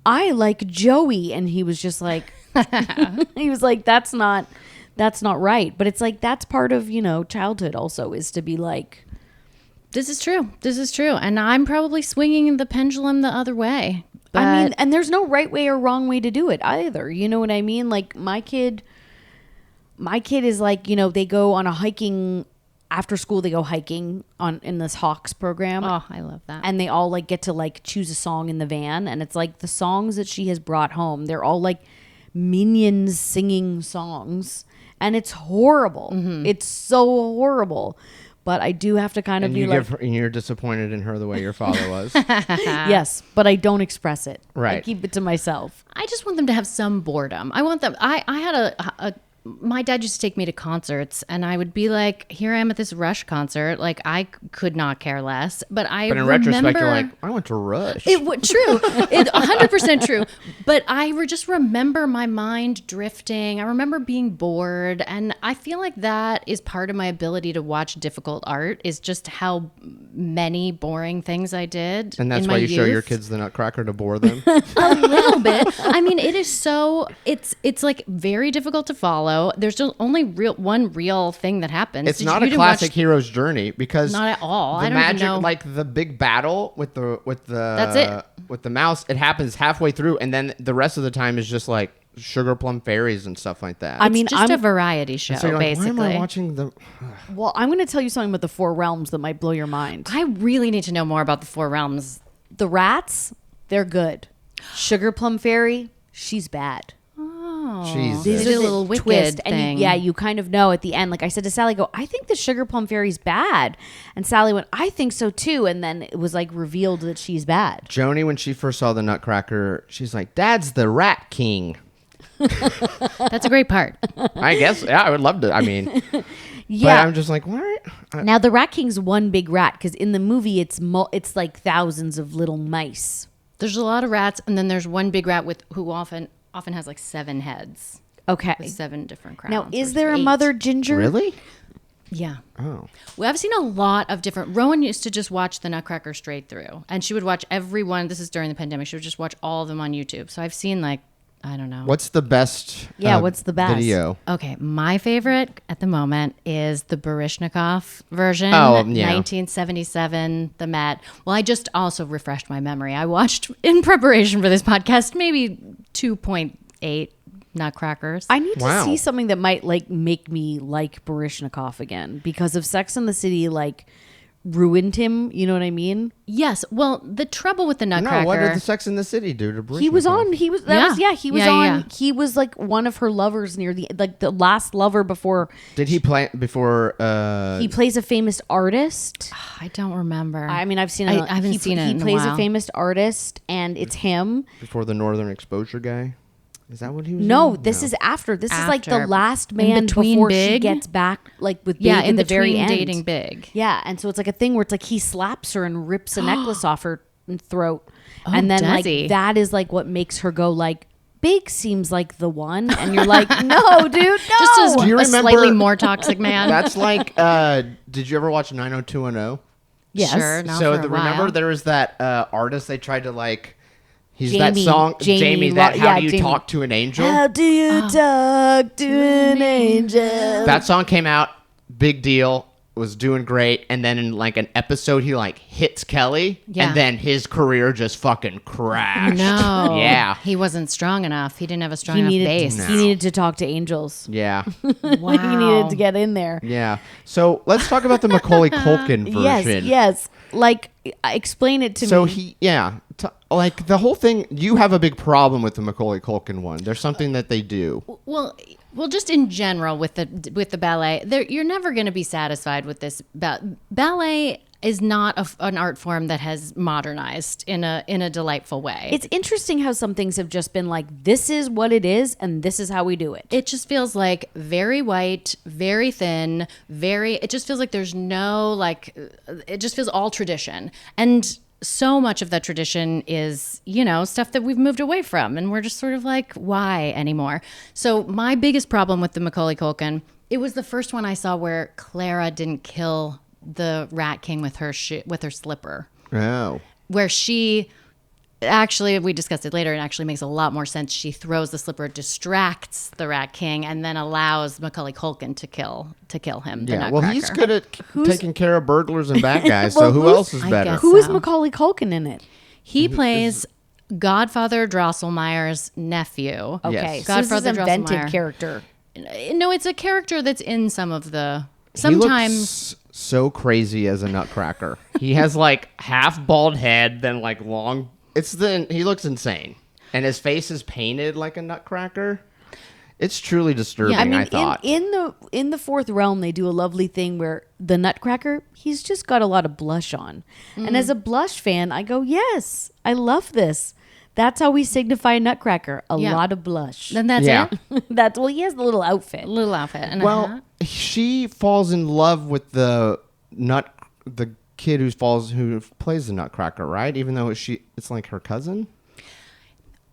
I like Joey. And he was just like, he was like, that's not right. But it's like, that's part of, childhood also, is to be like, This is true. And I'm probably swinging the pendulum the other way. But I mean, and there's no right way or wrong way to do it either. You know what I mean? Like my kid is like, they go on a hiking after school. They go hiking in this Hawks program. oh, I love that. And they all like get to like choose a song in the van. And it's like the songs that she has brought home, they're all like Minions singing songs. And it's horrible. It's so horrible. But I do have to kind of And be like, you're disappointed in her the way your father was. yes, but I don't express it. I Right. keep it to myself. I just want them to have some boredom. I want them. I had my dad used to take me to concerts, and I would be like, here I am at this Rush concert. Like, I could not care less. But But in retrospect, you're like, I went to Rush. True. 100% true. But I just remember my mind drifting. I remember being bored. And I feel like that is part of my ability to watch difficult art, is just how many boring things I did. And that's in why my you show your youth. kids the Nutcracker to bore them. A little bit. I mean, it is so, it's like very difficult to follow. There's just only one real thing that happens. It's Did not you a didn't classic watch- hero's journey, because Not at all. The I don't even magic, know. like the big battle with the That's it. with the mouse, it happens halfway through, and then the rest of the time is just like sugar plum fairies and stuff like that. I mean, It's just a variety show, so you're like, basically. why am I watching the? Well, I'm going to tell you something about the Four Realms that might blow your mind. I really need to know more about the Four Realms. The rats, they're good. Sugar Plum Fairy, she's bad. Jesus. They did a little wicked twist, thing. and you kind of know at the end. Like I said to Sally, I think the Sugar Plum Fairy's bad, and Sally went, I think so too. And then it was like revealed that she's bad. Joni, when she first saw the Nutcracker, she's like, "Dad's the Rat King." That's a great part. I guess, yeah, I would love to. I mean, Yeah. but I'm just like, what? Now the Rat King's one big rat, because in the movie it's like thousands of little mice. There's a lot of rats, and then there's one big rat who often has like 7 heads. Okay. With 7 different crowns. Now, is or there a 8. Mother Ginger? Really? Yeah. Oh. Well, I've seen a lot of different. Rowan used to just watch the Nutcracker straight through, and she would watch every one. This is during the pandemic. She would just watch all of them on YouTube. So I've seen like, I don't know. What's the best? Yeah, what's the best? video? Okay, my favorite at the moment is the Baryshnikov version. Oh, yeah. 1977, the Met. Well, I just also refreshed my memory. I watched, in preparation for this podcast, maybe 2.8 Nutcrackers. I need Wow. to see something that might like make me like Baryshnikov again, because of Sex and the City like ruined him. You know what I mean? Yes. Well, the trouble with the Nutcracker. No, what did the Sex in the City do to Baryshnikov? He was on. He was. That Yeah. was. Yeah. He was Yeah, on. yeah. He was like one of her lovers near the last lover before. Did he play before? He plays a famous artist. I don't remember. I mean, I've seen. I haven't seen it He in a plays while. a famous artist, and it's him. Before the Northern Exposure guy? Is that what he was No, in? this is after. This is like the After. last In man between before she Big? gets back, like with Big Yeah, at in the very between end. dating Big. Yeah, and so it's like a thing where it's like he slaps her and rips a necklace off her throat, and then does like he? that is like what makes her go like Big seems like the one, and you're like, no, dude, no. Just as Do you a remember- slightly more toxic man. That's like, did you ever watch 90210? Yes. Sure. Not So for a remember while. there was that artist they tried to like, he's Jamie- that song, Jamie that Lo- How yeah, Do You Jamie. Talk to an Angel? How do you talk to an angel? That song came out, big deal, was doing great, and then in like an episode he like hits Kelly, Yeah. and then his career just fucking crashed. No. Yeah. He wasn't strong enough. He didn't have a strong He enough needed, base. he needed to talk to angels. Yeah. Wow. He needed to get in there. Yeah. So let's talk about the Macaulay Culkin version. Yes. Like, explain it to So me. like the whole thing, you have a big problem with the Macaulay Culkin one. There's something that they do. Well, just in general with the ballet, you're never going to be satisfied with this. Ballet is not an art form that has modernized in a delightful way. It's interesting how some things have just been like, this is what it is, and this is how we do it. It just feels like very white, very thin, it just feels like there's no it just feels all tradition. And so much of that tradition is, stuff that we've moved away from. And we're just sort of like, why anymore? So my biggest problem with the Macaulay Culkin, it was the first one I saw where Clara didn't kill the Rat King with her slipper. Oh. Where she actually, we discussed it later, it actually makes a lot more sense. She throws the slipper, distracts the Rat King, and then allows Macaulay Culkin to kill him. The Yeah. Well, he's Nutcracker. good at taking care of burglars and bad guys. Well, So who who's- else is I better? guess- Who is So- Macaulay Culkin in it? He plays Godfather Drosselmeyer's nephew. Okay, Yes. so this is Godfather an invented Drosselmeyer. character. No, it's a character that's in some of the. He Sometimes looks so crazy as a Nutcracker. He has like half bald head, then like long. He looks insane, and his face is painted like a Nutcracker. It's truly disturbing. Yeah, I thought. in the Fourth Realm, they do a lovely thing where the Nutcracker, he's just got a lot of blush on, and as a blush fan, I go, yes, I love this. That's how we signify a Nutcracker, a Yeah. lot of blush. then that's Yeah. it. He has the little outfit. Little outfit and a Well, hat. she falls in love with the kid who plays the Nutcracker, right? Even though it's like her cousin.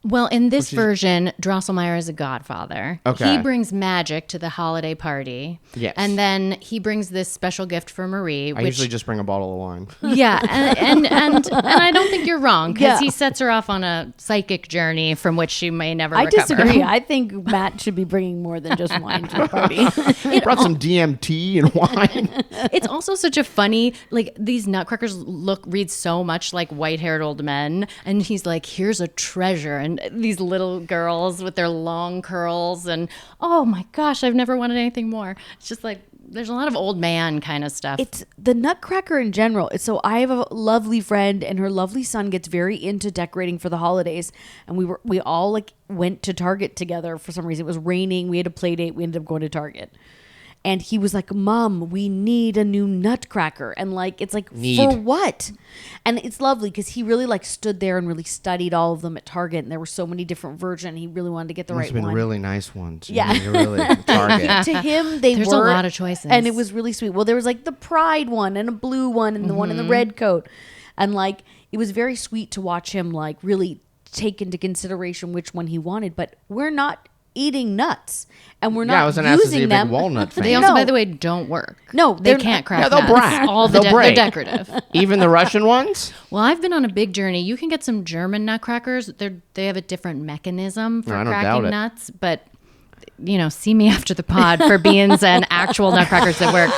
Well, in this version, Drosselmeyer is a godfather. Okay. He brings magic to the holiday party. Yes. And then he brings this special gift for Marie. I which, usually just bring a bottle of wine. yeah, and I don't think you're wrong because Yeah. he sets her off on a psychic journey from which she may never I recover. disagree. I think Matt should be bringing more than just wine to the party. Brought some DMT and wine. It's also such a funny, like these Nutcrackers read so much like white-haired old men, and he's like, here's a treasure, and these little girls with their long curls, and oh my gosh, I've never wanted anything more. It's just like there's a lot of old man kind of stuff. It's the Nutcracker in general. So I have a lovely friend, and her lovely son gets very into decorating for the holidays. And we all like went to Target together for some reason. It was raining. We had a play date. We ended up going to Target. And he was like, Mom, we need a new Nutcracker. And like, it's like, for what? And it's lovely because he really like stood there and really studied all of them at Target. And there were so many different versions. He really wanted to get the Must right have been one. really nice ones. Yeah. You're really Target. To him, they There's a were lot of choices. and it was really sweet. Well, there was like the Pride one and a blue one and the one in the red coat, and like it was very sweet to watch him like really take into consideration which one he wanted. But we're not eating nuts, and we're Yeah, I not was gonna ask, is he using a big them. walnut fan? they also, No. by the way, don't work. No, they they're can't not- crack Yeah, they'll nuts. break. All They'll they're break. decorative. Even the Russian ones? Well, I've been on a big journey. You can get some German Nutcrackers. They have a different mechanism for I don't doubt cracking it. nuts, but see me after the pod for beans and actual Nutcrackers that work.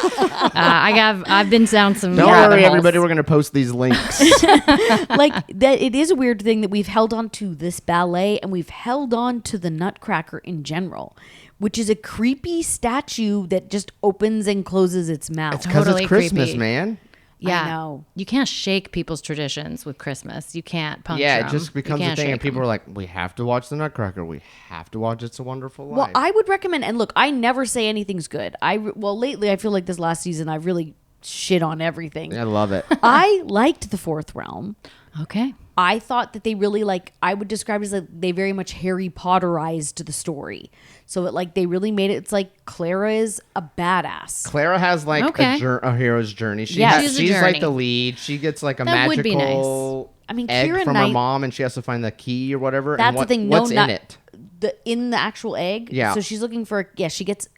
I've been down some. Don't rabbit worry, holes. everybody. We're going to post these links. Like that, it is a weird thing that we've held on to this ballet, and we've held on to the Nutcracker in general, which is a creepy statue that just opens and closes its mouth. It's because Totally it's Christmas, creepy. man. Yeah, I know. You can't shake people's traditions with Christmas. You can't puncture Yeah, it them. just You becomes a can't thing, and shake people them. are like, we have to watch the Nutcracker. We have to watch It's a Wonderful Life. Well, I would recommend, and look, I never say anything's good. Lately, I feel like this last season, I really shit on everything. I love it. I liked The Fourth Realm. Okay. I thought that they really I would describe it as they very much Harry Potterized the story. So they really made it. It's like Clara is a badass. Clara has a hero's journey. She's She's a like journey. the lead. She gets like a That would be magical I mean, egg Keira from her Knight- mom, and she has to find the key or whatever. That's and the thing. What's in it? In the actual egg. Yeah. So she's looking for. She gets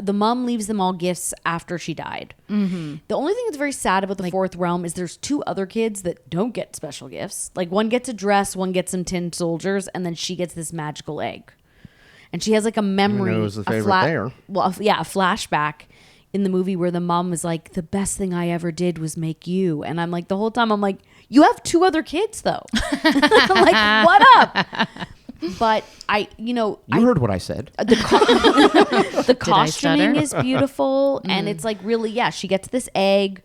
the mom leaves them all gifts after she died. Mm-hmm. The only thing that's very sad about the fourth realm is there's 2 other kids that don't get special gifts. Like one gets a dress, one gets some tin soldiers, and then she gets this magical egg. And she has like a memory. Who was the favorite there? Well, a flashback in the movie where the mom was like, "The best thing I ever did was make you," and I'm like, the whole time I'm like, "You have 2 other kids though." I'm like, "What up?" But You heard what I said. the costuming stutter? is beautiful, and it's like really, she gets this egg.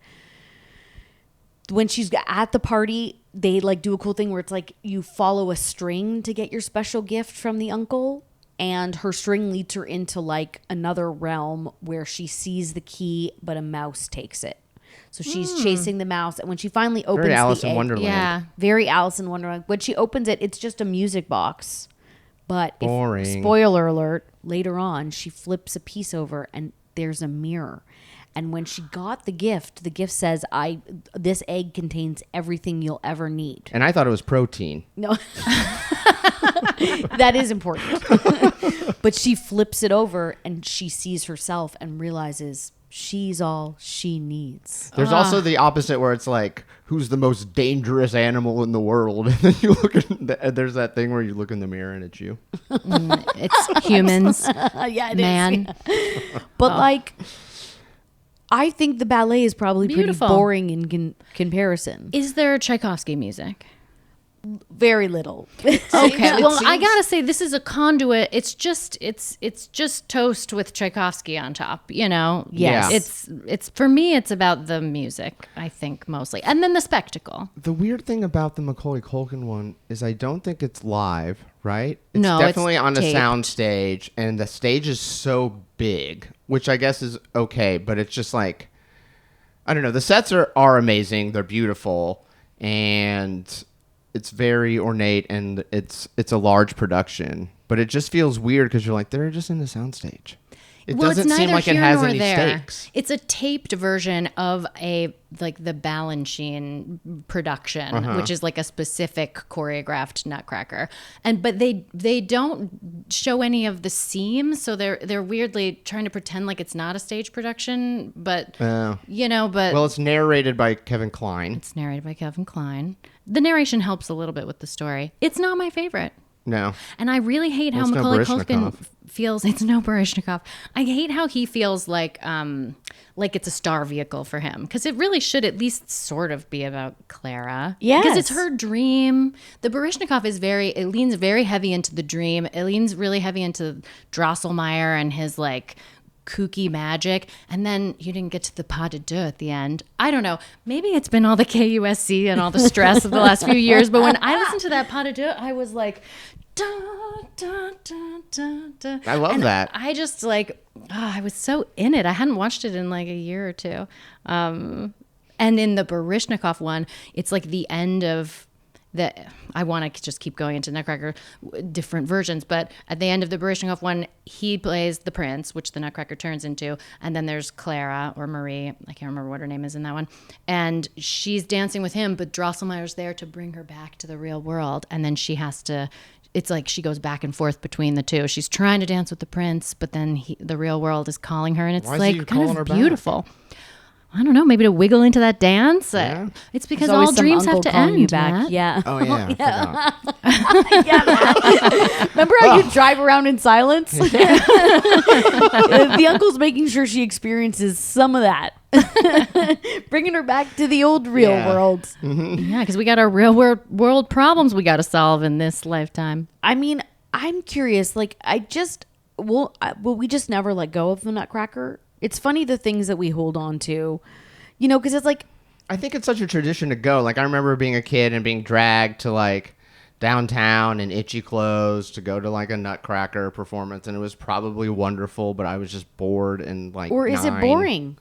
When she's at the party, they do a cool thing where it's like you follow a string to get your special gift from the uncle, and her string leads her into another realm where she sees the key, but a mouse takes it. So she's chasing the mouse, and when she finally opens Very Alice the in egg, Wonderland. Yeah. very Alice in Wonderland. When she opens it, it's just a music box. But Boring. Spoiler alert, later on, she flips a piece over and there's a mirror. And when she got the gift says, this egg contains everything you'll ever need. And I thought it was protein. No. That is important. But she flips it over and she sees herself and realizes she's all she needs. There's also the opposite where it's like, who's the most dangerous animal in the world? And then you look at there's that thing where you look in the mirror and it's you. It's humans. Yeah, it Man. is. But I think the ballet is probably Beautiful. pretty boring in comparison. Is there Tchaikovsky music? Very little. Okay. It Well, I seems- gotta say, this is a conduit. It's just toast with Tchaikovsky on top. Yes. Yeah. It's for me. It's about the music, I think, mostly, and then the spectacle. The weird thing about the Macaulay Culkin one is I don't think it's live, right? It's No, it's definitely on a taped. sound stage, and the stage is so big, which I guess is okay, but it's just like, I don't know. The sets are amazing. They're beautiful, and it's very ornate, and it's a large production, but it just feels weird because you're like, they're just in the soundstage. It doesn't seem like it has any stakes. It's a taped version of the Balanchine production, which is like a specific choreographed Nutcracker. But they don't show any of the seams, so they're weirdly trying to pretend like it's not a stage production. But but Well, it's narrated by Kevin Kline. it's narrated by Kevin Kline. The narration helps a little bit with the story. It's not my favorite. No. And I really hate how it's no Macaulay Culkin Baryshnikov. feels. It's no Baryshnikov. I hate how he feels like it's a star vehicle for him, because it really should at least sort of be about Clara. Yes. because it's her dream. The Baryshnikov it leans very heavy into the dream. It leans really heavy into Drosselmeyer and his kooky magic, and then you didn't get to the pas de deux at the end. I don't know. Maybe it's been all the KUSC and all the stress of the last few years, but when I listened to that pas de deux, I was like, da, da, da, da, da. I love that. I just I was so in it. I hadn't watched it in a year or two. And in the Baryshnikov one, it's the end of I want to just keep going into Nutcracker, different versions, but at the end of the Baryshnikov one, he plays the prince, which the Nutcracker turns into, and then there's Clara or Marie, I can't remember what her name is in that one, and she's dancing with him, but Drosselmeyer's there to bring her back to the real world, and then she has to, it's like she goes back and forth between the two. She's trying to dance with the prince, but then the real world is calling her, and it's Why is he kind calling of her back? beautiful. I don't know, maybe to wiggle into that dance. Yeah. It's because There's always all some dreams have uncle to calling end. you back. Matt. Yeah. Oh, yeah. I forgot. Yeah, man. Remember how you drive around in silence? The uncle's making sure she experiences some of that. Bringing her back to the old real Yeah. world. Yeah, because we got our real world problems we got to solve in this lifetime. I mean, I'm curious. Will we just never let go of the Nutcracker? It's funny the things that we hold on to, because it's like, I think it's such a tradition to go. I remember being a kid and being dragged to downtown in itchy clothes to go to a Nutcracker performance, and it was probably wonderful, but I was just bored and or is it 9. boring?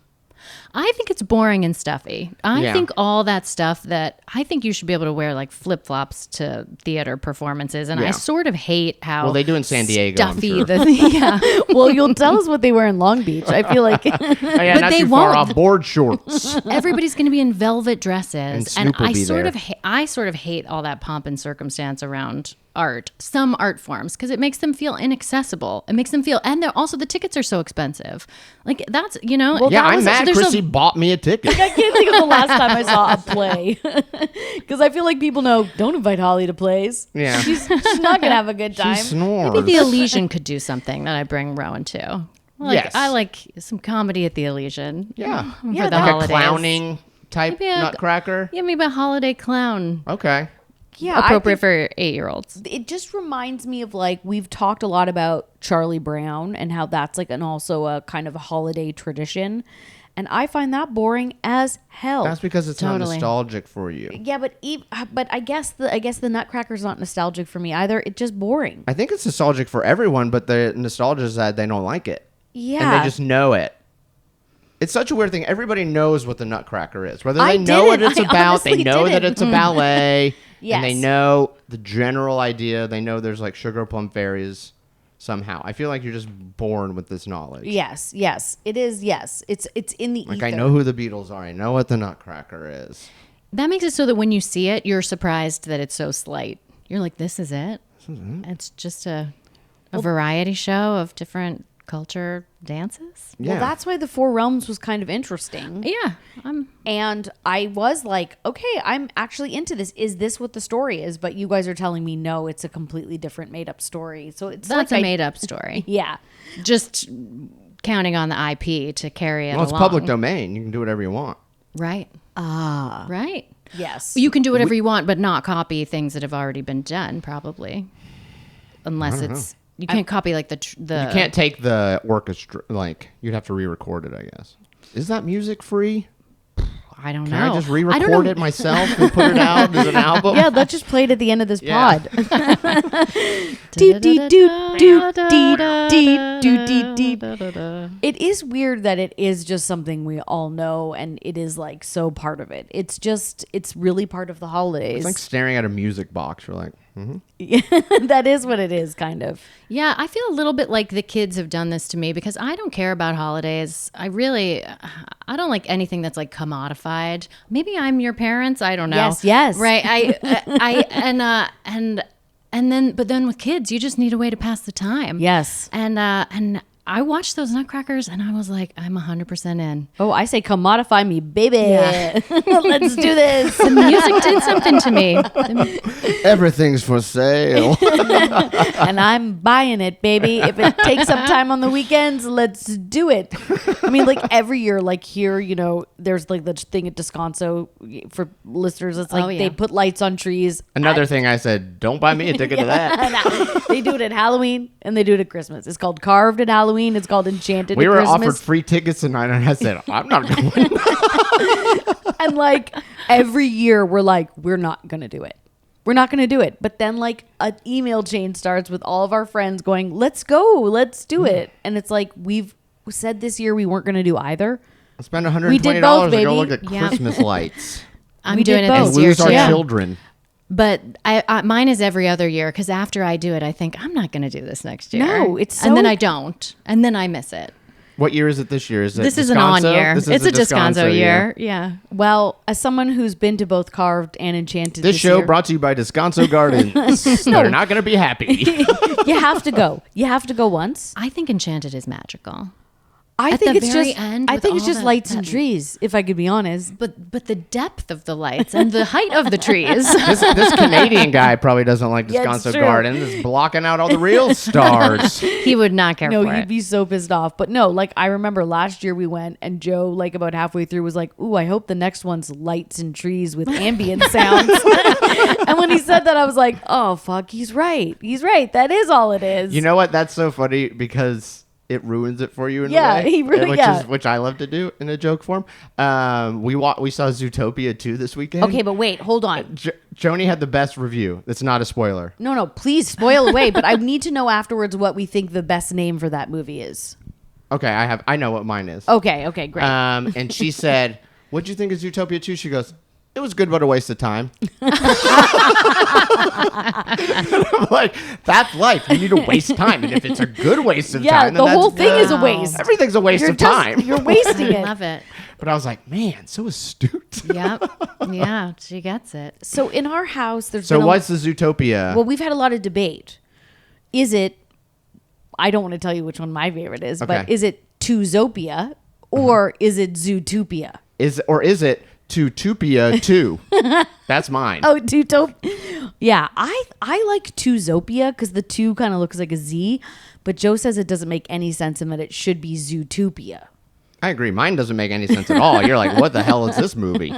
I think it's boring and stuffy. I Yeah. think all that stuff that I think you should be able to wear like flip flops to theater performances, and Yeah. I sort of hate how Well, they do in San Diego, I'm stuffy sure. yeah. Well, you'll tell us what they wear in Long Beach. I feel like Oh, yeah, But not they too far won't. off. Board shorts. Everybody's going to be in velvet dresses, And Snoop will I be sort there. of I sort of hate all that pomp and circumstance around art, some art forms, because it makes them feel inaccessible. It makes them feel, and they're also the tickets are so expensive. Like that's Yeah, that I'm was- mad there's Chrissy bought me a ticket. I can't think of the last time I saw a play because I feel like people know don't invite Holly to plays. Yeah. She's not gonna have a good She time. snores. Maybe the Elysian could do something that I bring Rowan to. Yes. I like some comedy at the Elysian. Yeah. for Yeah, the Like holidays. a clowning type Maybe a- Nutcracker. Yeah, maybe a holiday clown. Okay. Yeah, I Appropriate think for 8-year-olds. it just reminds me of like we've talked a lot about Charlie Brown and how that's like also a kind of a holiday tradition, and I find that boring as hell. That's because it's not Totally. nostalgic for you. Yeah, but I guess the Nutcracker's not nostalgic for me either. It's just boring. I think it's nostalgic for everyone, but the nostalgia is that they don't like it. Yeah, And they just know it. It's such a weird thing. Everybody knows what the Nutcracker is. Whether I they know what didn't. it's I about, they honestly know that didn't. it's a ballet, and they Yes. know the general idea. They know there's like sugar plum fairies somehow. I feel like you're just born with this knowledge. yes, it is. Yes, it's in the Like ether. I know who the Beatles are. I know what the Nutcracker is. That makes it so that when you see it, you're surprised that it's so slight. You're like, this is it? It's just a variety show of different culture dances? Yeah. Well, that's why the Four Realms was kind of interesting. Yeah. And I was like, okay, I'm actually into this. Is this what the story is? But you guys are telling me no, it's a completely different made up story. So it's That's like a made up story. Yeah. Just counting on the IP to carry it Well, it's along. public domain. You can do whatever you want. Right. Right. Yes. You can do whatever you want, but not copy things that have already been done, probably. Unless it's... You can't copy like the You can't take the orchestra, like, you'd have to re-record it, I guess. Is that music free? I don't Can know. I just don't re-record know. it myself and put it out as an album? yeah, let's just play it at the end of this Yeah. pod. It is weird that it is just something we all know and it is like so part of it. It's really part of the holidays. It's like staring at a music box. You're like, That is what it is, kind of. Yeah, I feel a little bit like the kids have done this to me because I don't care about holidays. I don't like anything that's like commodified. Maybe I'm your parents. I don't know. Yes. Right. But then with kids, you just need a way to pass the time. Yes. And I watched those Nutcrackers and I was like, I'm 100% in. Oh, I say commodify me, baby. Yeah. Let's do this. The music did something to me. everything's for sale. And I'm buying it, baby. If it takes up time on the weekends, let's do it. I mean, like every year, like here, there's like the thing at Descanso for listeners. It's like Oh, yeah. they put lights on trees. Another thing I said, don't buy me a ticket to that. They do it at Halloween and they do it at Christmas. It's called Carved at Halloween. It's called Enchanted We at were Christmas. offered free tickets tonight, and I said, I'm not going. And like every year we're like, we're not going to do it. We're not going to do it. But then like an email chain starts with all of our friends going, let's go, let's do it. And it's like, we've said this year we weren't going to do either. I spent We did both, $120 to go baby. look at Yeah. Christmas lights I'm We did doing it both. this and year lose our too. Yeah. children. But mine is every other year because after I do it, I think I'm not going to do this next year. No, it's and then so- I don't, and then I miss it. What year is it this year? Is it This is an on Descanso? year. This is It's the a Descanso year. Yeah. Well, as someone who's been to both Carved and Enchanted This show year, brought to you by Descanso Gardens. They're not going to be happy. you have to go. You have to go once. I think Enchanted is magical. I At think the it's very just. end I with think it's all just that- lights and that- trees. If I could be honest. But the depth of the lights and the height of the trees. this Canadian guy probably doesn't like Yeah, it's Descanso true. Gardens. It's blocking out all the real stars. He would not care No, for you'd it. be so pissed off. But no, like I remember last year we went and Joe, like about halfway through, was like, "Ooh, I hope the next one's lights and trees with ambient sounds." And when he said that, I was like, "Oh fuck, he's right. He's right. That is all it is." You know what? That's so funny because it ruins it for you in Yeah, a way. he really- yeah. Which I love to do in a joke form. We saw Zootopia 2 this weekend. Okay, but wait, hold on. Joni had the best review. That's not a spoiler. No, please spoil away. But I need to know afterwards what we think the best name for that movie is. Okay, I know what mine is. Okay, great. And she said, "What'd you think of Zootopia 2?" She goes, "It was good, but a waste of time." I'm like, that's life. You need to waste time. And if it's a good waste of time, then the whole that's thing good. is a waste. Everything's a waste of time. You're wasting I it. love it. But I was like, man, so astute. Yep. Yeah, she gets it. So in our house, there's So been what's the Zootopia? well, we've had a lot of debate. Is it? I don't want to tell you which one my favorite is, but Okay. is it Zootopia or is it Zootopia? Is it Zootopia 2? That's mine. Oh, Zootopia. Yeah, I like Zootopia because the 2 kind of looks like a Z, but Joe says it doesn't make any sense and that it should be Zootopia. I agree. Mine doesn't make any sense at all. You're like, what the hell is this movie?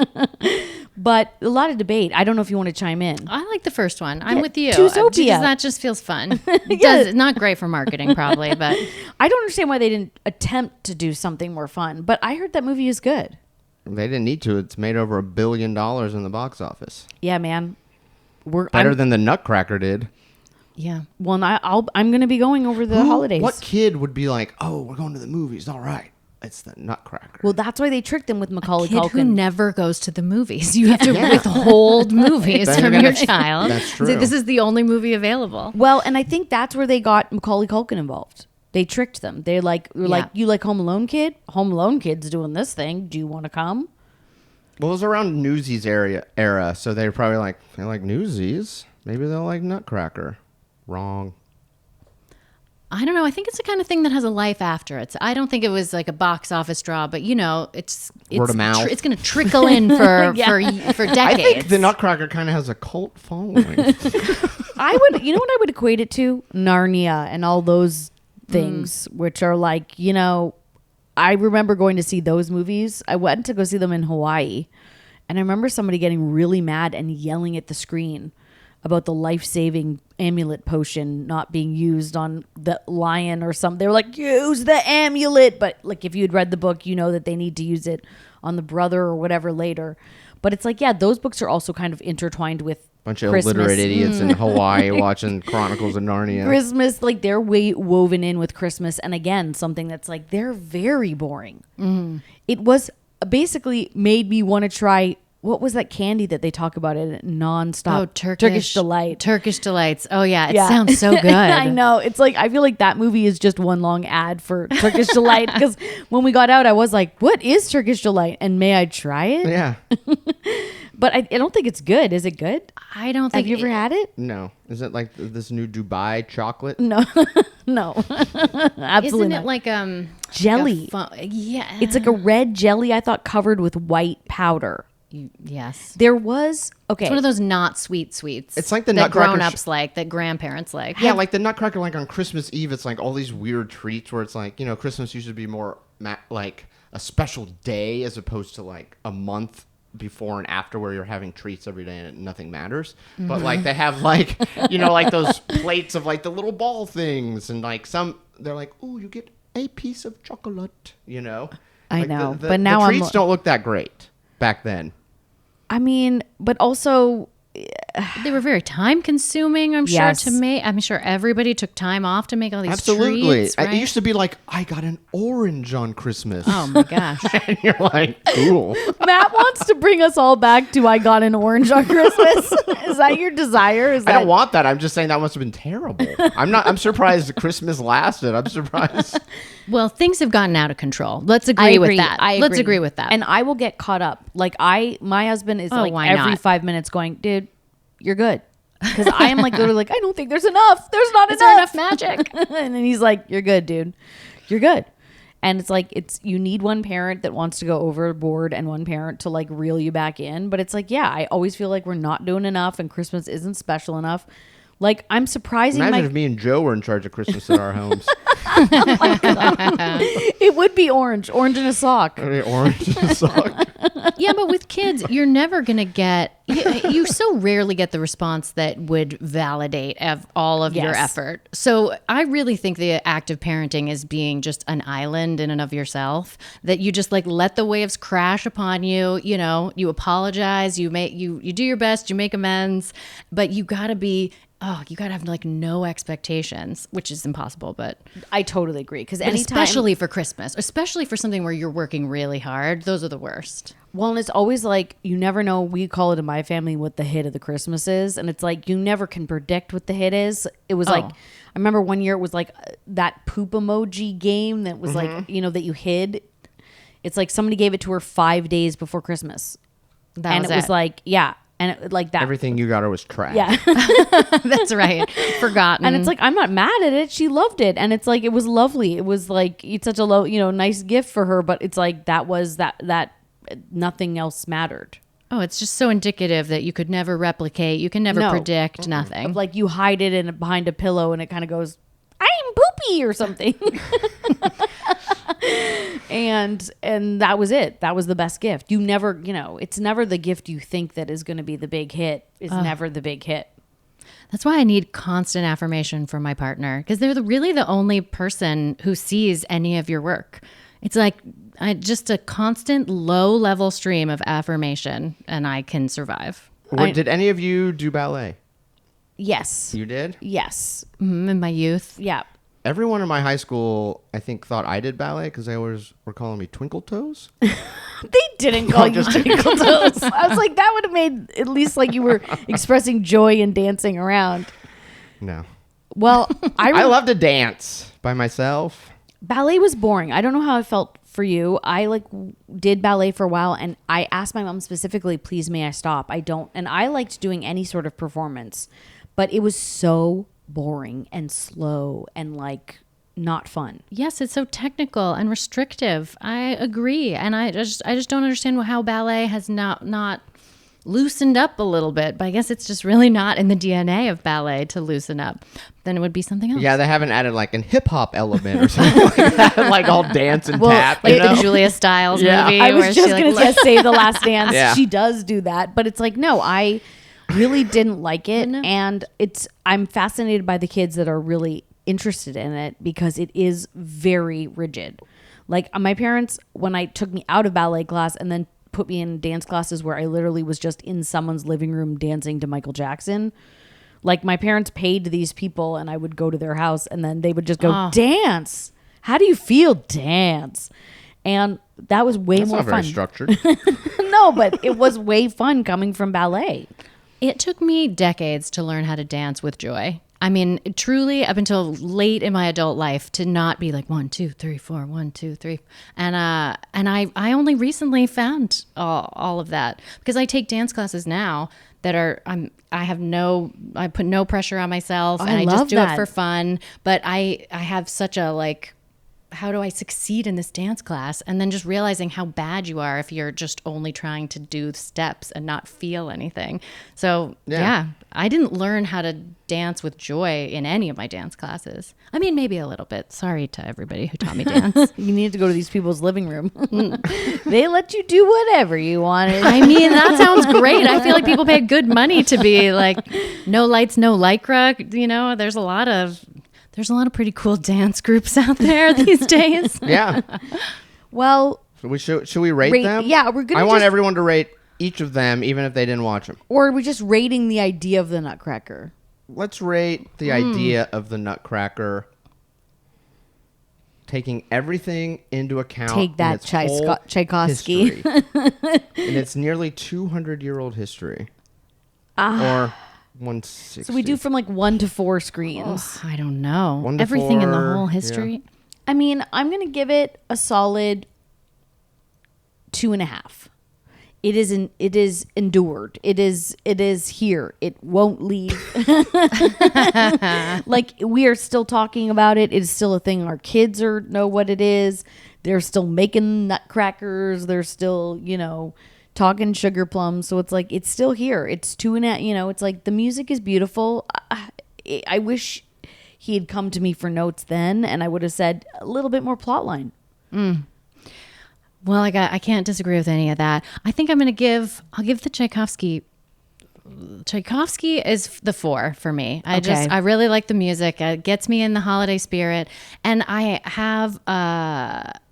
But a lot of debate. I don't know if you want to chime in. I like the first one. I'm Yeah, with you. Zootopia. Because that just feels fun. It does, not great for marketing, probably, but I don't understand why they didn't attempt to do something more fun, but I heard that movie is good. They didn't need to. It's made over $1 billion in the box office. Yeah, man. Better than the Nutcracker did. yeah. Well, I'm going to be going over the holidays. What kid would be like, oh, we're going to the movies. All right. It's the Nutcracker. Well, that's why they tricked him with Macaulay Kid who Culkin. never goes to the movies. You have to withhold movies Then from you're your gonna- child. That's Say, true. this is the only movie available. Well, and I think that's where they got Macaulay Culkin involved. They tricked them. They were like, you like Home Alone kid? Home Alone kid's doing this thing. Do you want to come? Well, it was around Newsies era, so they were probably like, they like Newsies. Maybe they'll like Nutcracker. Wrong. I don't know. I think it's the kind of thing that has a life after it. I don't think it was like a box office draw, but it's Word of mouth. It's going to trickle in for decades. I think the Nutcracker kind of has a cult following. I would, you know what I would equate it to? Narnia and all those things, which are like, I remember going to see those movies. I went to go see them in Hawaii, and I remember somebody getting really mad and yelling at the screen about the life-saving amulet potion not being used on the lion or something. They were like, use the amulet. But like, if you had read the book, you know that they need to use it on the brother or whatever later. But it's like, yeah, those books are also kind of intertwined with Bunch of Christmas. illiterate idiots in Hawaii watching Chronicles of Narnia. Christmas, like they're woven in with Christmas. And again, something that's like, they're very boring. It was basically made me want to try, what was that candy that they talk about it nonstop? Oh, Turkish Delight. Turkish Delights. Oh, yeah. It sounds so good. I know. It's like, I feel like that movie is just one long ad for Turkish Delight. Because when we got out, I was like, what is Turkish Delight? And may I try it? Yeah. But I don't think it's good. Is it good? I don't Have think you ever had it? No. Is it like this new Dubai chocolate? No. No. Absolutely Isn't not. it like jelly? Yeah. It's like a red jelly, I thought, covered with white powder. Yes. There was, okay. It's one of those not sweet sweets. It's like the that Nutcracker grown-ups like, that grandparents like. Yeah, like the Nutcracker, like on Christmas Eve, it's like all these weird treats where it's like, Christmas used to be more like a special day as opposed to like a month before and after where you're having treats every day and nothing matters. But like they have like, like those plates of like the little ball things and like they're like, oh, you get a piece of chocolate, I Like, know, the but now the treats don't look that great back then. I mean, but also, They were very time consuming, I'm Yes. sure, to make. I'm sure everybody took time off to make all these Absolutely. treats, right? It used to be like, I got an orange on Christmas. Oh my gosh. And you're like, cool. Matt wants to bring us all back to I got an orange on Christmas. Is that your desire? I don't want that. I'm just saying that must have been terrible. I'm surprised Christmas lasted. I'm surprised. Well, things have gotten out of control. Let's agree with that. Let's agree with that. And I will get caught up. Like my husband is like why every not? 5 minutes going, dude, you're good. Because I am like literally like, I don't think there's enough. There's not Is there enough. enough magic? And then he's like, you're good, dude. You're good. And it's like, you need one parent that wants to go overboard and one parent to like reel you back in. But it's like, yeah, I always feel like we're not doing enough and Christmas isn't special enough. Like, I'm surprising Imagine if me and Joe were in charge of Christmas at our homes. it would be orange in a sock. Orange and sock. Yeah, but with kids, you're never going to get, you so rarely get the response that would validate all of your Yes. effort. So I really think the act of parenting is being just an island in and of yourself, that you just like let the waves crash upon you. You apologize, you do your best, you make amends, but you got to be you gotta have like no expectations, which is impossible, but I totally agree. Because especially for Christmas, especially for something where you're working really hard, those are the worst. Well, and it's always like, you never know. We call it in my family what the hit of the Christmas is. And it's like, you never can predict what the hit is. It was like, I remember one year it was like that poop emoji game that was like, that you hid. It's like somebody gave it to her 5 days before Christmas. And it was like, yeah. And it, like that. Everything you got her was trash. Yeah. That's right. Forgotten. And it's like, I'm not mad at it. She loved it. And it's like, it was lovely. It was like, it's such a low, nice gift for her. But it's like, that was that nothing else mattered. Oh, it's just so indicative that you could never replicate. You can never predict nothing. Of like, you hide it behind a pillow and it kind of goes, I'm poopy or something. And that was it. That was the best gift. You never, it's never the gift you think that is going to be the big hit. Is never the big hit. That's why I need constant affirmation from my partner, because they're really the only person who sees any of your work. It's like just a constant low-level stream of affirmation, and I can survive. Did any of you do ballet? Yes. You did? Yes. In my youth. Yeah. Everyone in my high school, I think, thought I did ballet because they always were calling me Twinkle Toes. They didn't call you Twinkle Toes. I was like, that would have made at least like you were expressing joy and dancing around. No. Well, I love to dance by myself. Ballet was boring. I don't know how it felt for you. I did ballet for a while, and I asked my mom specifically, please may I stop? And I liked doing any sort of performance, but it was so boring and slow and like not fun. Yes, it's so technical and restrictive. I agree, and I just don't understand how ballet has not loosened up a little bit. But I guess it's just really not in the DNA of ballet to loosen up. Then it would be something else. Yeah, they haven't added like an hip hop element or something like that, like all dance and tap. Like the Julia Stiles movie. I was where just she, going to say The Last Dance. Yeah. She does do that, but it's like, no, I really didn't like it. No. And I'm fascinated by the kids that are really interested in it because it is very rigid. Like my parents, when I took me out of ballet class and then put me in dance classes where I literally was just in someone's living room dancing to Michael Jackson. Like my parents paid these people and I would go to their house and then they would just go, dance. How do you feel? Dance. And that was way That's more not very fun. structured. No, but it was way fun coming from ballet. It took me decades to learn how to dance with joy. I mean, truly, up until late in my adult life, to not be like 1, 2, 3, 4, 1, 2, 3, and I only recently found all of that because I take dance classes now that are I put no pressure on myself and I just do it for fun. But I have such a like, how do I succeed in this dance class? And then just realizing how bad you are if you're just only trying to do steps and not feel anything. So yeah, I didn't learn how to dance with joy in any of my dance classes. I mean, maybe a little bit. Sorry to everybody who taught me dance. You need to go to these people's living room. They let you do whatever you wanted. I mean, that sounds great. I feel like people pay good money to be like, no lights, no lycra. You know, there's a lot of pretty cool dance groups out there these days. Yeah. Well, So should we rate them? Yeah, we're gonna. I want everyone to rate each of them, even if they didn't watch them. Or are we just rating the idea of the Nutcracker? Let's rate the idea of the Nutcracker, taking everything into account. Take that, in its whole Tchaikovsky. history. In its nearly 200-year-old history. Or 160. So we do from like 1 to 4 screens. I don't know. 1 to Everything in the 4, whole history. I mean, I'm gonna give it a solid 2.5. It is endured. It is here. It won't leave. Like we are still talking about it. It is still a thing. Our kids know what it is. They're still making nutcrackers. They're still, talking sugar plums. So it's like, it's still here. It's 2.5, it's like the music is beautiful. I wish he had come to me for notes then and I would have said a little bit more plot line. Well, I can't disagree with any of that. I think I'll give the Tchaikovsky. Tchaikovsky is the 4 for me. I really like the music. It gets me in the holiday spirit. And I have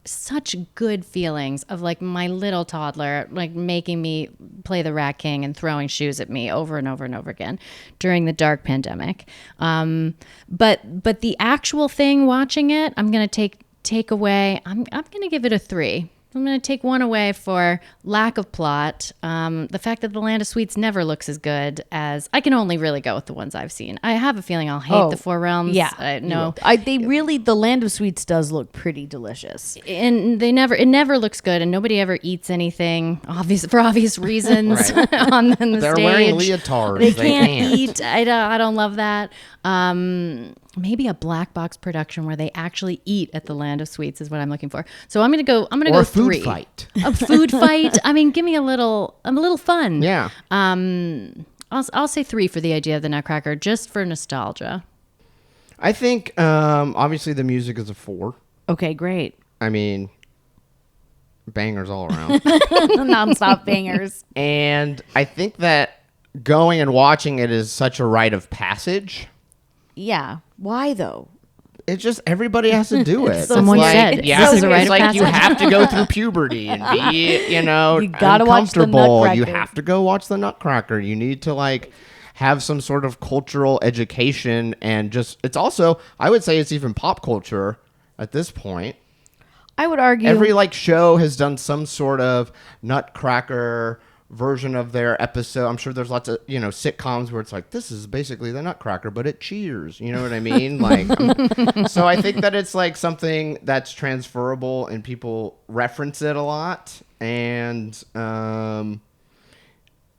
such good feelings of like my little toddler like making me play the Rat King and throwing shoes at me over and over and over again during the dark pandemic. But the actual thing, watching it, I'm gonna take away. I'm gonna give it a 3. I'm going to take 1 away for lack of plot. The fact that the Land of Sweets never looks as good as... I can only really go with the ones I've seen. I have a feeling I'll hate the Four Realms. Yeah. No. The Land of Sweets does look pretty delicious. And it never looks good, and nobody ever eats anything for obvious reasons on the They're stage. wearing leotards. They can't eat. I don't love that. Maybe a black box production where they actually eat at the Land of Sweets is what I'm looking for. So I'm gonna go Or a 3. food fight. A food fight. I mean, give me a little fun. Yeah. I'll say 3 for the idea of the Nutcracker, just for nostalgia. I think obviously the music is a 4. Okay, great. I mean, bangers all around. Nonstop bangers. And I think that going and watching it is such a rite of passage. Yeah. Why though? It's just everybody has to do it. Someone said, yeah, this is a rite it's of like you passage. have to go through puberty and be, You gotta watch the uncomfortable. Nutcracker. You have to go watch the Nutcracker. You need to like have some sort of cultural education, and just it's also, I would say it's even pop culture at this point. I would argue Every like show has done some sort of Nutcracker version of their episode. I'm sure there's lots of, sitcoms where it's like, this is basically the Nutcracker, but it cheers. You know what I mean? Like, so I think that it's like something that's transferable and people reference it a lot, and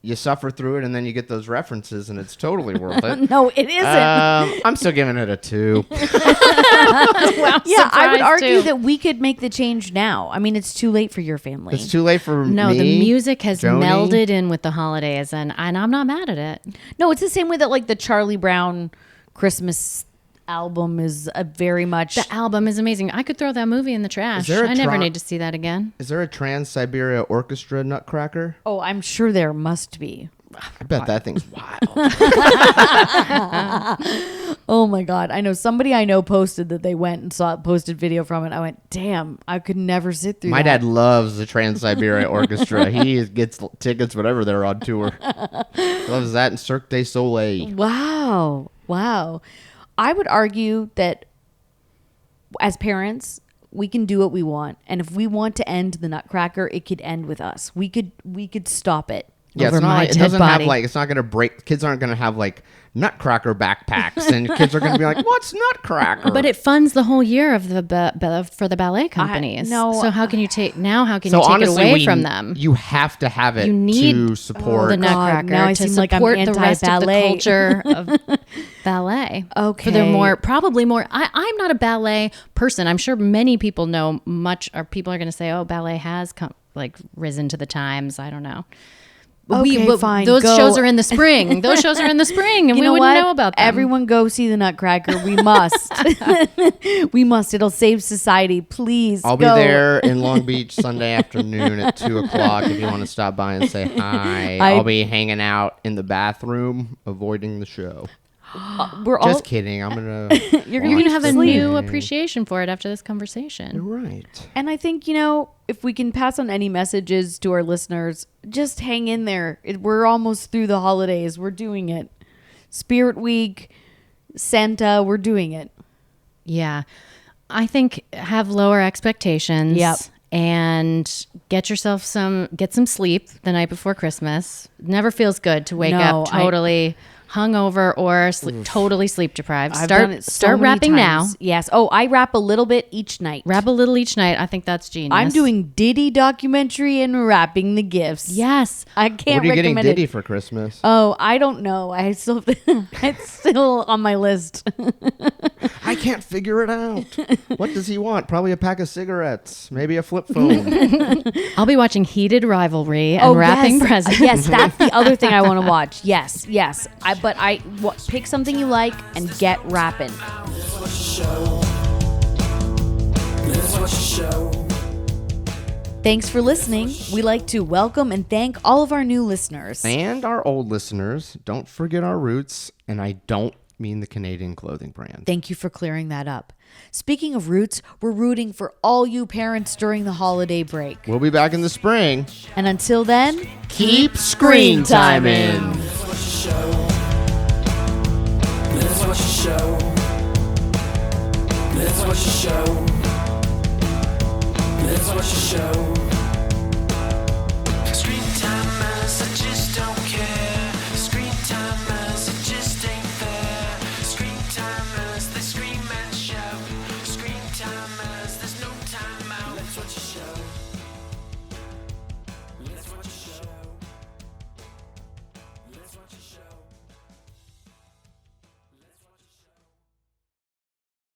you suffer through it, and then you get those references, and it's totally worth it. No, it isn't. I'm still giving it a 2. Wow, Yeah, I would surprise, argue too. that we could make the change now. I mean, it's too late for your family. It's too late for No, me. the music has Joni. melded in with the holidays, and I'm not mad at it. No, it's the same way that like the Charlie Brown Christmas album is a very much. The album is amazing. I could throw that movie in the trash. there a I never tra- need to see that again. Is there a Trans-Siberia Orchestra Nutcracker? Oh, I'm sure there must be. I bet that thing's wild. Oh my God. I know somebody I know posted that they went and posted video from it. I went, damn, I could never sit through My that. dad loves the Trans-Siberia Orchestra. He gets tickets whenever they're on tour. Loves that and Cirque du Soleil. Wow. I would argue that as parents, we can do what we want. And if we want to end the Nutcracker, it could end with us. We could stop it. Yeah, Over it's not. my It dead doesn't body. have like. It's not gonna break. Kids aren't gonna have like Nutcracker backpacks, and kids are gonna be like, "What's Nutcracker?" But it funds the whole year of for the ballet companies. no. So how can you take it honestly, away from them? You have to have it You need to support. the Nutcracker now I to seem like I'm support the rest of the anti-ballet. culture of ballet. Okay. For the probably more. I'm not a ballet person. I'm sure many people know much, or people are going to say, "Oh, ballet has risen to the times." I don't know. Okay, fine, Those go. shows are in the spring. Those shows are in the spring, and You we know wouldn't what? know about them. Everyone go see the Nutcracker. We must. We must. It'll save society. Please I'll be go. there in Long Beach Sunday afternoon at 2:00 if you want to stop by and say hi. I'll be hanging out in the bathroom, avoiding the show. We're all. Just kidding. I'm gonna. You're You're going to have a watch the new thing. appreciation for it after this conversation. You're right. And I think, if we can pass on any messages to our listeners, just hang in there. We're almost through the holidays. We're doing it. Spirit Week, Santa, we're doing it. Yeah. I think have lower expectations. Yep. And get some sleep the night before Christmas. Never feels good to wake No, up totally hungover or totally sleep deprived. I've done it so Start many wrapping now. times. Yes. Oh, I wrap a little bit each night. Wrap a little each night. I think that's genius. I'm doing Diddy documentary and wrapping the gifts. Yes. I can't What are you getting recommend Diddy it. for Christmas? Oh, I don't know. It's still on my list. I can't figure it out. What does he want? Probably a pack of cigarettes, maybe a flip phone. I'll be watching Heated Rivalry and wrapping yes. presents. Yes, that's the other thing I want to watch. Yes. Pick something you like and get rapping. Let's watch a show. Let's watch a show. Thanks for listening. We like to welcome and thank all of our new listeners. And our old listeners, don't forget our roots, and I don't mean the Canadian clothing brand. Thank you for clearing that up. Speaking of roots, we're rooting for all you parents during the holiday break. We'll be back in the spring. And until then, Keep screen timing. That's what you show. That's what you show. That's what you show. That's what you show.